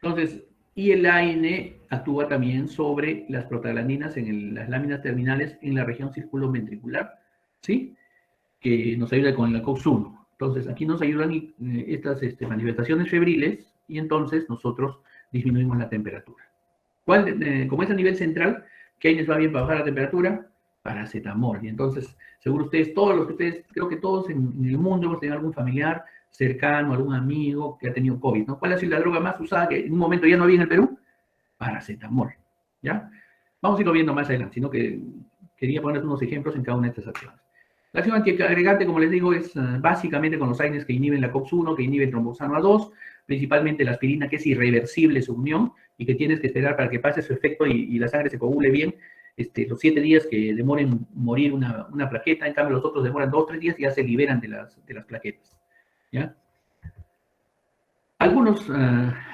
Entonces, y el AINE actúa también sobre las prostaglandinas en las láminas terminales en la región circuloventricular, ¿sí? Que nos ayuda con la COX-1. Entonces, aquí nos ayudan estas manifestaciones febriles y entonces nosotros disminuimos la temperatura. Como es a nivel central, ¿qué AINES va bien para bajar la temperatura? Paracetamol. Y entonces, seguro ustedes, creo que todos en el mundo hemos tenido algún familiar cercano, algún amigo que ha tenido COVID, ¿no? ¿Cuál ha sido la droga más usada que en un momento ya no había en el Perú? Paracetamol, ¿ya? Vamos a irlo viendo más adelante, sino que quería poner unos ejemplos en cada una de estas acciones. La acción antiagregante, como les digo, es básicamente con los AINES que inhiben la COX-1, que inhiben el tromboxano A2, principalmente la aspirina, que es irreversible su unión y que tienes que esperar para que pase su efecto y la sangre se coagule bien, los 7 días que demoren morir una plaqueta. En cambio los otros demoran 2 o 3 días y ya se liberan de las plaquetas, ¿ya? Algunos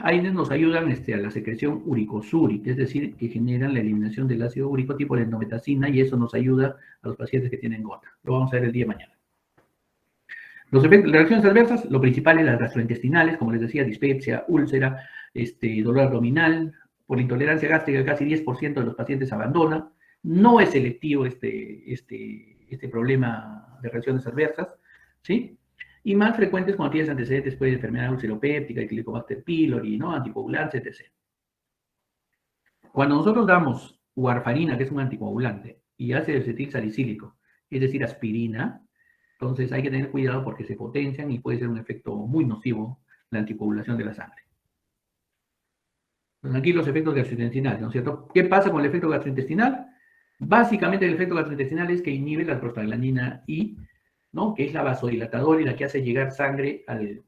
AINES nos ayudan a la secreción uricosúrica, es decir, que generan la eliminación del ácido úrico tipo la endometacina, y eso nos ayuda a los pacientes que tienen gota. Lo vamos a ver el día de mañana. Las reacciones adversas, lo principal es las gastrointestinales, como les decía, dispepsia, úlcera, dolor abdominal. Por la intolerancia gástrica, casi 10% de los pacientes abandona. No es selectivo este problema de reacciones adversas, ¿sí? y más frecuentes cuando tienes antecedentes pues, de enfermedad ulceropéptica, Helicobacter pylori, ¿no? Anticoagulantes, etc. Cuando nosotros damos warfarina, que es un anticoagulante, y ácido acetil salicílico, es decir, aspirina, entonces hay que tener cuidado porque se potencian y puede ser un efecto muy nocivo la anticoagulación de la sangre. Entonces, aquí los efectos gastrointestinales, ¿no es cierto? ¿Qué pasa con el efecto gastrointestinal? Básicamente el efecto gastrointestinal es que inhibe la prostaglandina I, ¿no? Que es la vasodilatadora y la que hace llegar sangre al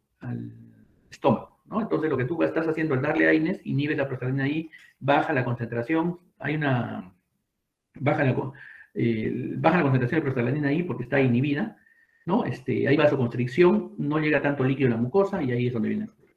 estómago, ¿no? Entonces lo que tú estás haciendo al darle AINES, inhibe la prostaglandina I, baja la concentración, baja la concentración de prostaglandina I porque está inhibida, ¿no? Hay vasoconstricción, no llega tanto líquido a la mucosa y ahí es donde viene el problema.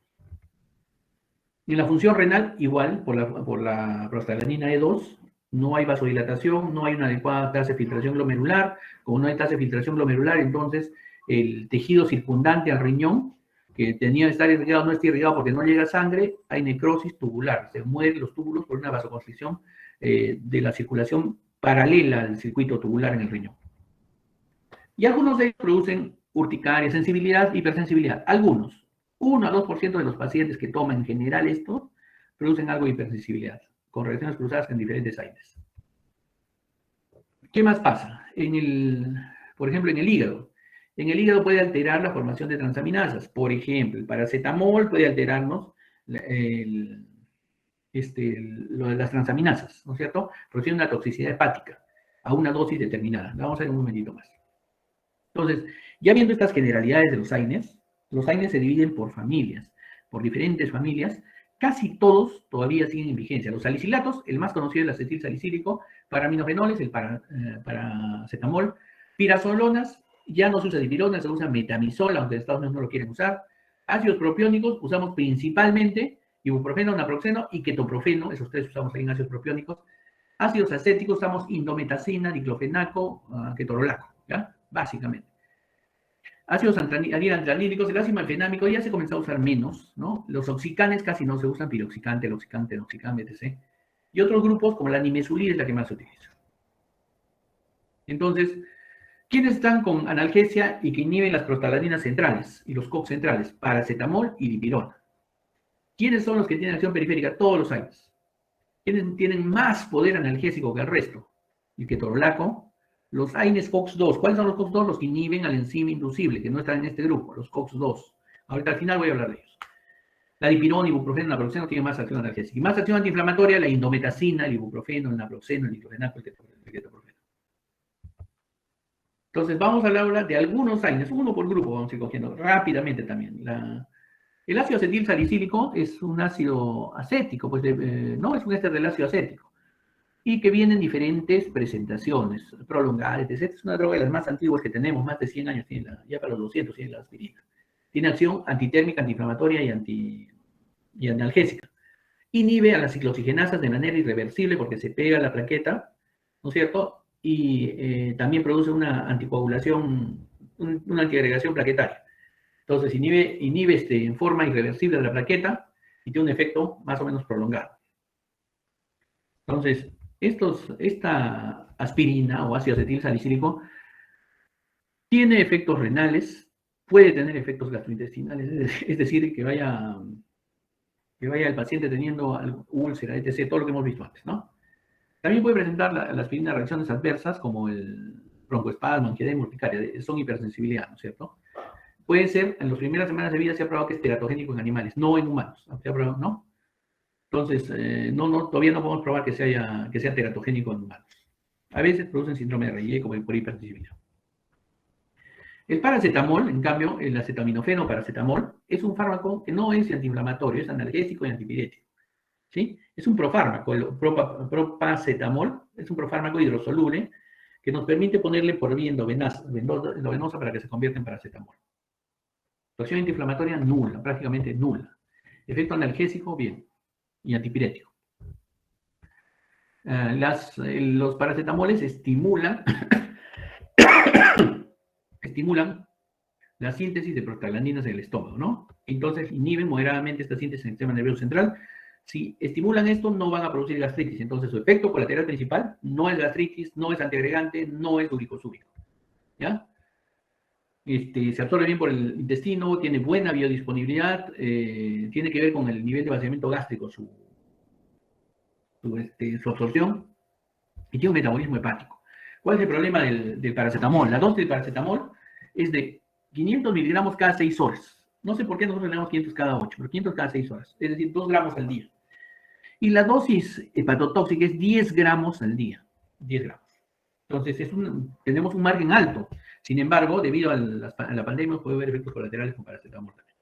En la función renal, igual, por la prostaglandina E2, no hay vasodilatación, no hay una adecuada tasa de filtración glomerular. Como no hay tasa de filtración glomerular, entonces el tejido circundante al riñón, que tenía que estar irrigado, no está irrigado porque no llega sangre, hay necrosis tubular, se mueren los túbulos por una vasoconstricción de la circulación paralela al circuito tubular en el riñón. Y algunos de ellos producen urticaria, sensibilidad, hipersensibilidad. Algunos, 1 a 2% de los pacientes que toman en general esto, producen algo de hipersensibilidad, con reacciones cruzadas en diferentes AINES. ¿Qué más pasa? Por ejemplo, en el hígado. En el hígado puede alterar la formación de transaminasas. Por ejemplo, el paracetamol puede alterarnos las transaminasas, ¿no es cierto? Produciendo una toxicidad hepática a una dosis determinada. La vamos a ver un momentito más. Entonces, ya viendo estas generalidades de los AINES se dividen por familias, por diferentes familias. Casi todos todavía siguen en vigencia. Los salicilatos, el más conocido es el acetil salicílico, paraminofenoles, el paracetamol, pirazolonas, ya no se usa dipirona, se usa metamizol, aunque en Estados Unidos no lo quieren usar. Ácidos propiónicos, usamos principalmente ibuprofeno, naproxeno y ketoprofeno, esos tres usamos ahí en ácidos propiónicos. Ácidos acéticos, usamos indometacina, diclofenaco, ketorolaco, ¿ya? Básicamente. Ácidos antianilínicos, el ácido malfenámico ya se comenzó a usar menos, ¿no? Los oxicanes casi no se usan, piroxicante, loxicante, noxicam, etc. Y otros grupos, como la nimesulida, es la que más se utiliza. Entonces, ¿quiénes están con analgesia y que inhiben las prostaglandinas centrales y los COX centrales? Paracetamol y dipirona. ¿Quiénes son los que tienen acción periférica? Todos los años. ¿Quiénes tienen más poder analgésico que el resto? El ketorolaco, los AINES COX-2. ¿Cuáles son los COX-2? Los que inhiben al enzima inducible, que no están en este grupo, los COX-2. Ahorita al final voy a hablar de ellos. La dipirona, ibuprofeno, naproxeno tienen más acción analgésica. Y más acción antiinflamatoria, la indometacina, el ibuprofeno, el naproxeno, el diclofenaco, el ketoprofeno. Entonces, vamos a hablar ahora de algunos AINES, uno por grupo, vamos a ir cogiendo rápidamente también. El ácido acetil salicílico es un ácido acético, pues no es un éster del ácido acético, y que viene en diferentes presentaciones, prolongadas, etc. Es una droga de las más antiguas que tenemos, más de 100 años, ya para los 200 tiene la aspirina. Tiene acción antitérmica, antiinflamatoria y analgésica. Inhibe a las ciclooxigenasas de manera irreversible porque se pega a la plaqueta, ¿no es cierto? Y también produce una anticoagulación, una antiagregación plaquetaria. Entonces inhibe en forma irreversible de la plaqueta y tiene un efecto más o menos prolongado. Entonces, esta aspirina o ácido acetil salicílico tiene efectos renales, puede tener efectos gastrointestinales, es decir, que vaya el paciente teniendo úlcera, etc., todo lo que hemos visto antes, ¿no? También puede presentar la aspirina reacciones adversas como el broncoespasmo, angiedema, urticaria, son hipersensibilidad, ¿no es cierto? Puede ser, en las primeras semanas de vida se ha probado que es teratogénico en animales, no en humanos, se ha probado, ¿no? Entonces, todavía no podemos probar que sea teratogénico en humanos. A veces producen síndrome de Reye como por hipersensibilidad. El paracetamol, en cambio, el acetaminofeno paracetamol, es un fármaco que no es antiinflamatorio, es analgésico y antipirético. ¿Sí? Es un profármaco, el propacetamol es un profármaco hidrosoluble que nos permite ponerle por vía endovenosa para que se convierta en paracetamol. Acción antiinflamatoria nula, prácticamente nula. Efecto analgésico, bien, y antipirético. Los paracetamoles estimulan la síntesis de prostaglandinas en el estómago, ¿no? Entonces inhiben moderadamente esta síntesis en el sistema nervioso central. Si estimulan esto, no van a producir gastritis. Entonces su efecto colateral principal no es gastritis, no es antiagregante, no es glicosúrico. ¿Ya? Se absorbe bien por el intestino, tiene buena biodisponibilidad, tiene que ver con el nivel de vaciamiento gástrico, su absorción, y tiene un metabolismo hepático. ¿Cuál es el problema del paracetamol? La dosis del paracetamol es de 500 miligramos cada 6 horas. No sé por qué nosotros le damos 500 cada 8, pero 500 cada 6 horas, es decir, 2 gramos al día. Y la dosis hepatotóxica es 10 gramos al día, 10 gramos. Entonces, tenemos un margen alto. Sin embargo, debido a la pandemia, puede haber efectos colaterales con paracetamol también.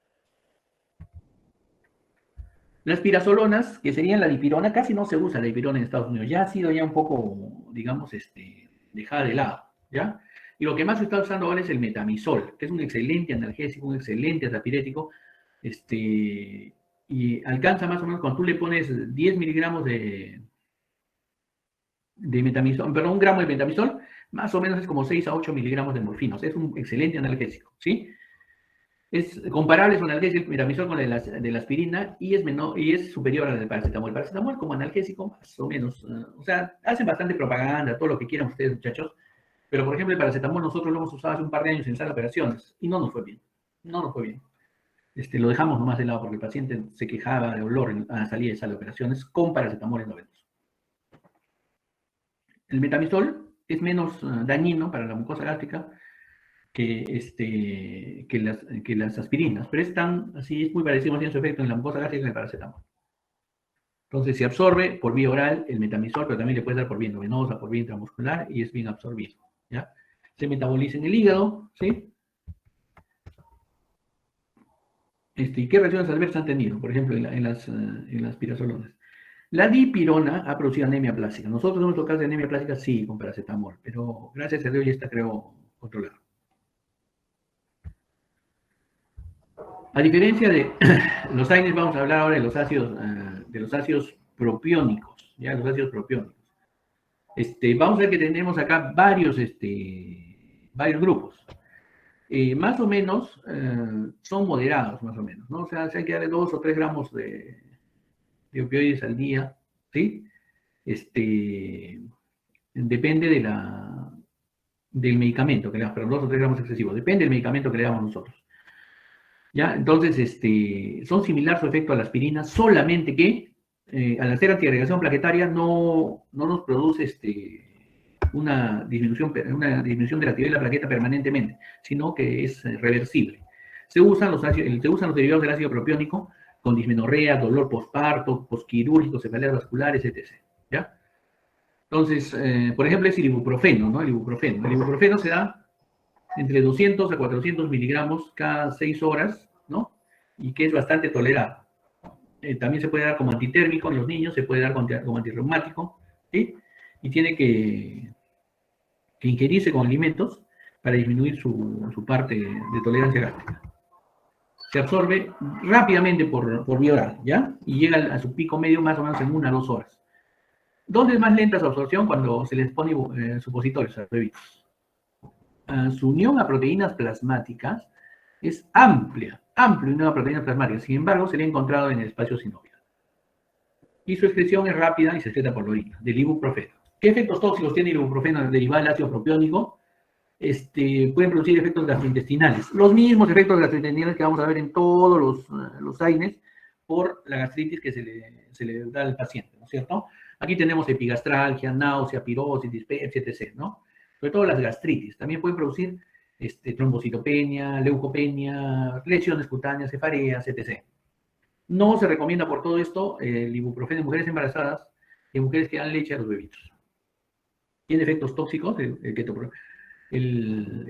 Las pirazolonas, que serían la dipirona, casi no se usa la dipirona en Estados Unidos. Ya ha sido ya un poco, digamos, dejada de lado, ¿ya? Y lo que más se está usando ahora es el metamizol, que es un excelente analgésico, un excelente antipirético, y alcanza más o menos, cuando tú le pones 10 miligramos de metamizol, perdón, 1 gramo de metamizol, más o menos es como 6 a 8 miligramos de morfina. O sea, es un excelente analgésico, ¿sí? Es comparable su analgésico, el metamizol con de la aspirina y es superior al del paracetamol. El paracetamol como analgésico, más o menos, o sea, hacen bastante propaganda, todo lo que quieran ustedes, muchachos, pero por ejemplo el paracetamol nosotros lo hemos usado hace un par de años en sala de operaciones y no nos fue bien, no nos fue bien. Lo dejamos nomás de lado porque el paciente se quejaba de olor a la salida de sala de operaciones con paracetamol endovenoso. El metamizol es menos dañino para la mucosa gástrica que las aspirinas, pero es muy parecido, tiene su efecto en la mucosa gástrica que el paracetamol. Entonces se absorbe por vía oral el metamizol, pero también le puedes dar por vía endovenosa, por vía intramuscular y es bien absorbido, ¿ya? Se metaboliza en el hígado, ¿sí? ¿Y qué reacciones adversas han tenido? Por ejemplo, en las pirazolonas. La dipirona ha producido anemia plástica. Nosotros en nuestro caso de anemia plástica sí, con paracetamol, pero gracias a Dios ya está, creo, controlado. A diferencia de los AINES, vamos a hablar ahora de los ácidos propiónicos, ¿ya? Los ácidos propiónicos. Vamos a ver que tenemos acá varios grupos. Más o menos son moderados, más o menos, ¿no? O sea, hay que darle 2 o 3 gramos de opioides al día, ¿sí? Depende del medicamento que le damos, pero 2 o 3 gramos excesivos, depende del medicamento que le damos nosotros. ¿Ya? Entonces, son similar su efecto a la aspirina, solamente que al hacer antiagregación plaquetaria no nos produce una disminución de la actividad de la plaqueta permanentemente, sino que es reversible. Se usan los derivados del ácido propiónico con dismenorrea, dolor postparto, posquirúrgico, cefaleas vasculares, etc. ¿Ya? Entonces, por ejemplo, es el ibuprofeno, ¿no? El ibuprofeno se da entre 200 a 400 miligramos cada 6 horas, ¿no? Y que es bastante tolerado. También se puede dar como antitérmico en los niños, se puede dar como antirreumático, ¿sí? Y tiene que ingerirse con alimentos para disminuir su parte de tolerancia gástrica. Se absorbe rápidamente por vía oral, ¿ya? Y llega a su pico medio más o menos en 1 a 2 horas. ¿Dónde es más lenta su absorción? Cuando se les pone supositorios a los bebitos. Su unión a proteínas plasmáticas es amplia unión a proteínas plasmáticas. Sin embargo, se le ha encontrado en el espacio sinovial. Y su excreción es rápida y se excreta por la orina, del ibuprofeno. ¿Qué efectos tóxicos tiene el ibuprofeno derivado del ácido propiónico? Pueden producir efectos gastrointestinales. Los mismos efectos gastrointestinales que vamos a ver en todos los AINES por la gastritis que se le da al paciente, ¿no es cierto? Aquí tenemos epigastralgia, náusea, pirosis, dispepsia, etc., ¿no? Sobre todo las gastritis. También pueden producir trombocitopenia, leucopenia, lesiones cutáneas, cefareas, etc. No se recomienda por todo esto el ibuprofeno en mujeres embarazadas y en mujeres que dan leche a los bebitos. Tiene efectos tóxicos el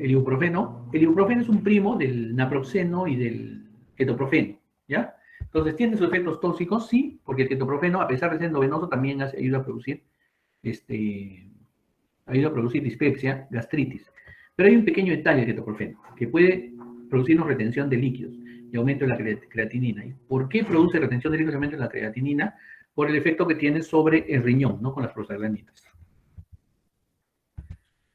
ibuprofeno. El ibuprofeno es un primo del naproxeno y del ketoprofeno, ¿ya? Entonces, ¿tiene sus efectos tóxicos? Sí, porque el ketoprofeno, a pesar de ser endovenoso, también ayuda a producir dispepsia, gastritis. Pero hay un pequeño detalle del ketoprofeno, que puede producirnos retención de líquidos y aumento de la creatinina. ¿Y por qué produce retención de líquidos y aumento de la creatinina? Por el efecto que tiene sobre el riñón, ¿no? Con las prostaglandinas.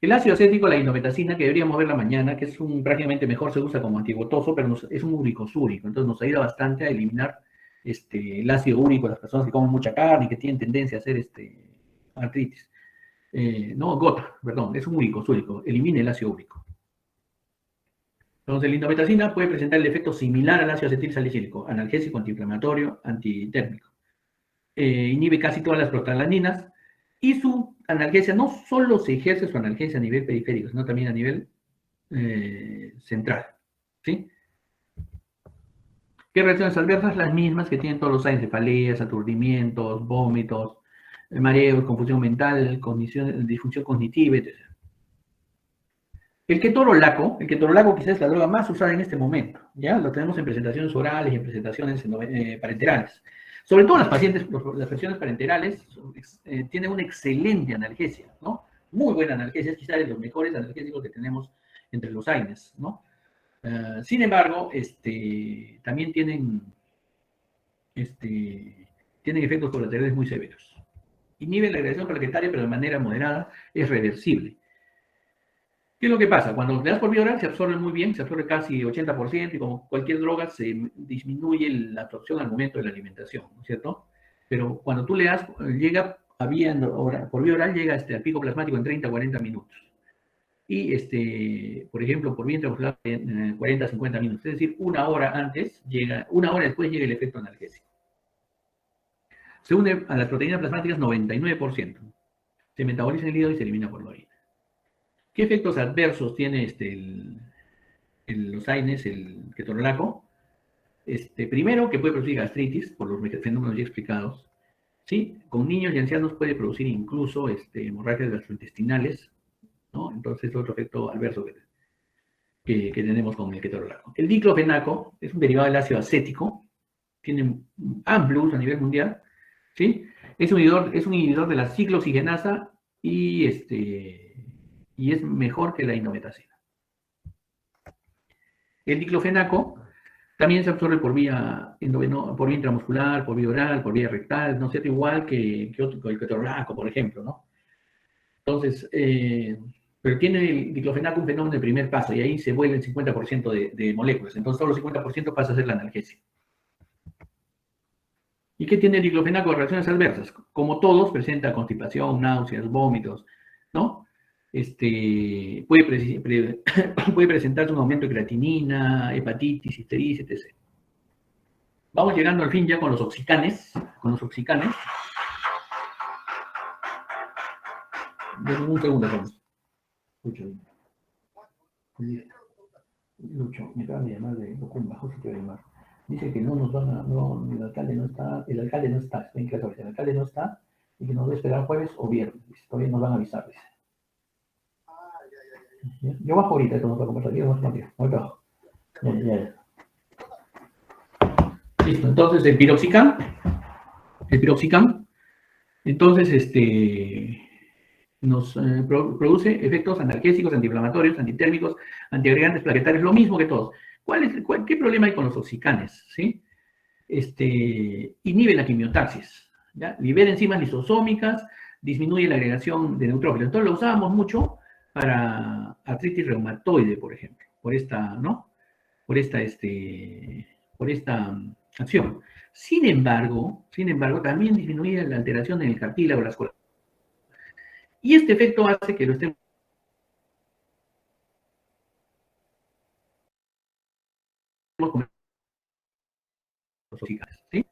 El ácido acético, la indometacina, que deberíamos ver la mañana, que es prácticamente mejor, se usa como antigotoso, pero es un uricosúrico, entonces nos ayuda bastante a eliminar el ácido úrico, las personas que comen mucha carne y que tienen tendencia a hacer artritis. No, gota, perdón, es un uricosúrico, elimina el ácido úrico. Entonces, la indometacina puede presentar el efecto similar al ácido acetil salicílico, analgésico, antiinflamatorio, antitérmico. Inhibe casi todas las prostaglandinas y su analgesia no solo se ejerce su analgesia a nivel periférico, sino también a nivel central. ¿Sí? ¿Qué reacciones adversas? Las mismas que tienen todos los AINES, cefaleas, aturdimientos, vómitos, mareos, confusión mental, disfunción cognitiva, etc. El ketorolaco quizás es la droga más usada en este momento, ¿ya? Lo tenemos en presentaciones orales y en presentaciones parenterales. Sobre todo las pacientes, las versiones parenterales tienen una excelente analgesia, ¿no? Muy buena analgesia, es quizás de los mejores analgésicos que tenemos entre los AINES, ¿no? Sin embargo, también tienen efectos colaterales muy severos. Inhibe la agregación plaquetaria, pero de manera moderada, es reversible. ¿Qué es lo que pasa? Cuando le das por vía oral se absorbe muy bien, se absorbe casi 80% y como cualquier droga se disminuye la absorción al momento de la alimentación, ¿no es cierto? Pero cuando tú le das, llega por vía oral llega al pico plasmático en 30 o 40 minutos. Y, por ejemplo, por vía intramuscular en 40 a 50 minutos. Es decir, una hora después llega el efecto analgésico. Se une a las proteínas plasmáticas 99%. Se metaboliza en el hígado y se elimina por la orina. ¿Qué efectos adversos tiene los AINES, el ketorolaco? Primero, que puede producir gastritis, por los fenómenos ya explicados. ¿Sí? Con niños y ancianos puede producir incluso hemorragias gastrointestinales, ¿no? Entonces, es otro efecto adverso que tenemos con el ketorolaco. El diclofenaco es un derivado del ácido acético, tiene amplio uso a nivel mundial, ¿sí? Es un inhibidor de la ciclooxigenasa y es mejor que la indometacina. El diclofenaco también se absorbe por vía intramuscular, por vía oral, por vía rectal, no es igual que el ketorolaco, por ejemplo, ¿no? Entonces, pero tiene el diclofenaco un fenómeno de primer paso y ahí se vuelve el 50% de moléculas. Entonces, solo el 50% pasa a ser la analgesia. ¿Y qué tiene el diclofenaco de reacciones adversas? Como todos, presenta constipación, náuseas, vómitos, ¿no? Puede presentarse un aumento de creatinina, hepatitis, ictericia, etc. Vamos llegando al fin ya con los oxicanes. Un segundo, vamos. Lucho, me acaban de llamar de Locumba, José te voy a llamar. Dice que no nos van a, no, el alcalde no está, el alcalde no está y que nos va a esperar jueves o viernes. Dice, todavía nos van a avisar, dice. Yo bajo ahorita, tengo que conversar, yo bajo. Ya. Listo, entonces el piroxicam, entonces nos produce efectos analgésicos, antiinflamatorios, antitérmicos, antiagregantes plaquetarios, lo mismo que todos. ¿Qué problema hay con los oxicanes? ¿Sí? Inhibe la quimiotaxis, ¿ya? Libera enzimas lisosómicas, disminuye la agregación de neutrófilos. Entonces lo usábamos mucho para artritis reumatoide, por ejemplo, por esta acción. Sin embargo, también disminuye la alteración en el cartílago, las cosas. Y este efecto hace que lo estemos con los oxicanes, ¿sí?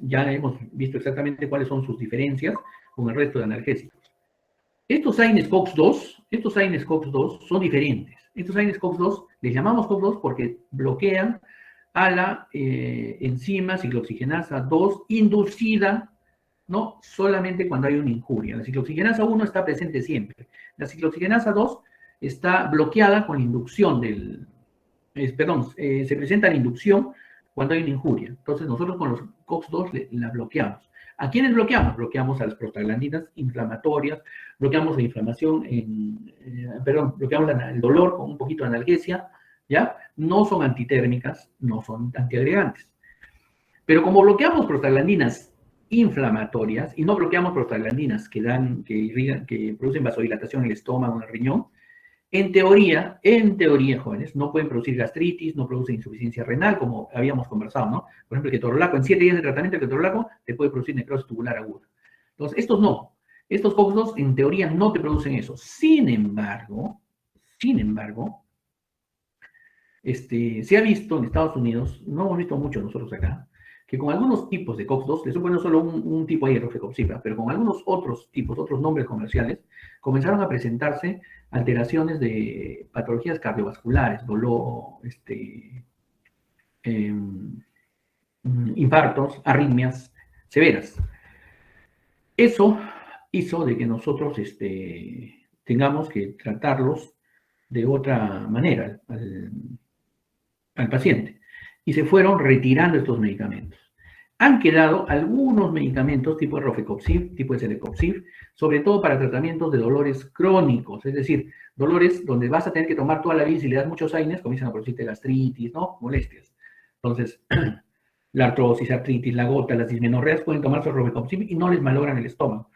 Ya hemos visto exactamente cuáles son sus diferencias con el resto de analgésicos. Estos AINES COX-2 son diferentes. Estos AINES COX-2 les llamamos COX-2 porque bloquean a la enzima ciclooxigenasa 2 inducida, no solamente cuando hay una injuria. La ciclooxigenasa 1 está presente siempre. La ciclooxigenasa 2 está bloqueada con la inducción se presenta la inducción cuando hay una injuria. Entonces nosotros con los COX-2 la bloqueamos. ¿A quiénes bloqueamos? Bloqueamos a las prostaglandinas inflamatorias, bloqueamos la inflamación, bloqueamos el dolor con un poquito de analgesia, ¿ya? No son antitérmicas, no son antiagregantes. Pero como bloqueamos prostaglandinas inflamatorias y no bloqueamos prostaglandinas que producen vasodilatación en el estómago, en el riñón, en teoría, jóvenes, no pueden producir gastritis, no producen insuficiencia renal, como habíamos conversado, ¿no? Por ejemplo, el ketorolaco, en 7 días de tratamiento, el ketorolaco te puede producir necrosis tubular aguda. Entonces, estos no. Estos COX-2 en teoría no te producen eso. Sin embargo, se ha visto en Estados Unidos, no hemos visto mucho nosotros acá, que con algunos tipos de COX-2, les supongo solo un tipo ahí de rofecoxibra, pero con algunos otros tipos, otros nombres comerciales, comenzaron a presentarse alteraciones de patologías cardiovasculares, dolor, infartos, arritmias severas. Eso hizo de que nosotros tengamos que tratarlos de otra manera al paciente. Y se fueron retirando estos medicamentos. Han quedado algunos medicamentos tipo rofecoxib, tipo celecoxib, sobre todo para tratamientos de dolores crónicos, es decir, dolores donde vas a tener que tomar toda la vida y si le das muchos AINES comienzan a producirte gastritis, ¿no? Molestias. Entonces, la artrosis, artritis, la gota, las dismenorreas pueden tomar su rofecoxib y no les malogran el estómago.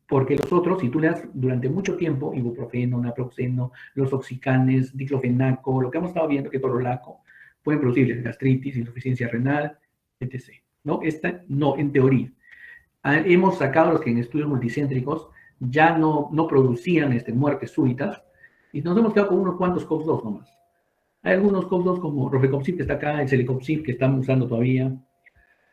Porque los otros, si tú le das durante mucho tiempo, ibuprofeno, naproxeno, los oxicanes, diclofenaco, lo que hemos estado viendo, ketorolaco, pueden producir gastritis, insuficiencia renal, etc. ¿No? Esta no, en teoría. Hemos sacado los que en estudios multicéntricos ya no producían muertes súbitas y nos hemos quedado con unos cuantos COX-2 nomás. Hay algunos COX-2 como rofecoxib que está acá, el celecoxib que estamos usando todavía,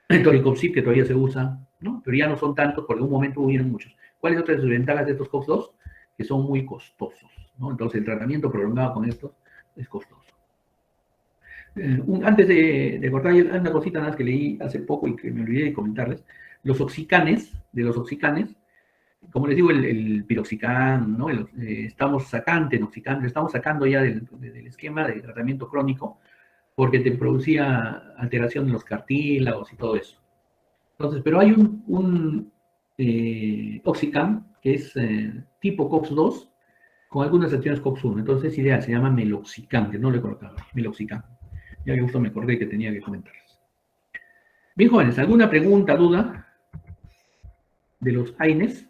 el toricoxib que todavía se usa, ¿no? Pero ya no son tantos porque en un momento hubieron muchos. ¿Cuáles son otras desventajas de estos COX-2? Que son muy costosos, ¿no? Entonces el tratamiento prolongado con estos es costoso. Antes de cortar, hay una cosita nada más que leí hace poco y que me olvidé de comentarles. Los oxicanes, como les digo, el piroxicam, ¿no? Estamos sacando ya del esquema de tratamiento crónico porque te producía alteración en los cartílagos y todo eso. Entonces, pero hay un oxicam que es tipo COX-2 con algunas acciones COX-1. Entonces es ideal, se llama meloxicam, que no lo he colocado, meloxicam. Ya que justo me acordé que tenía que comentarles. Bien, jóvenes, ¿alguna pregunta, duda de los AINES?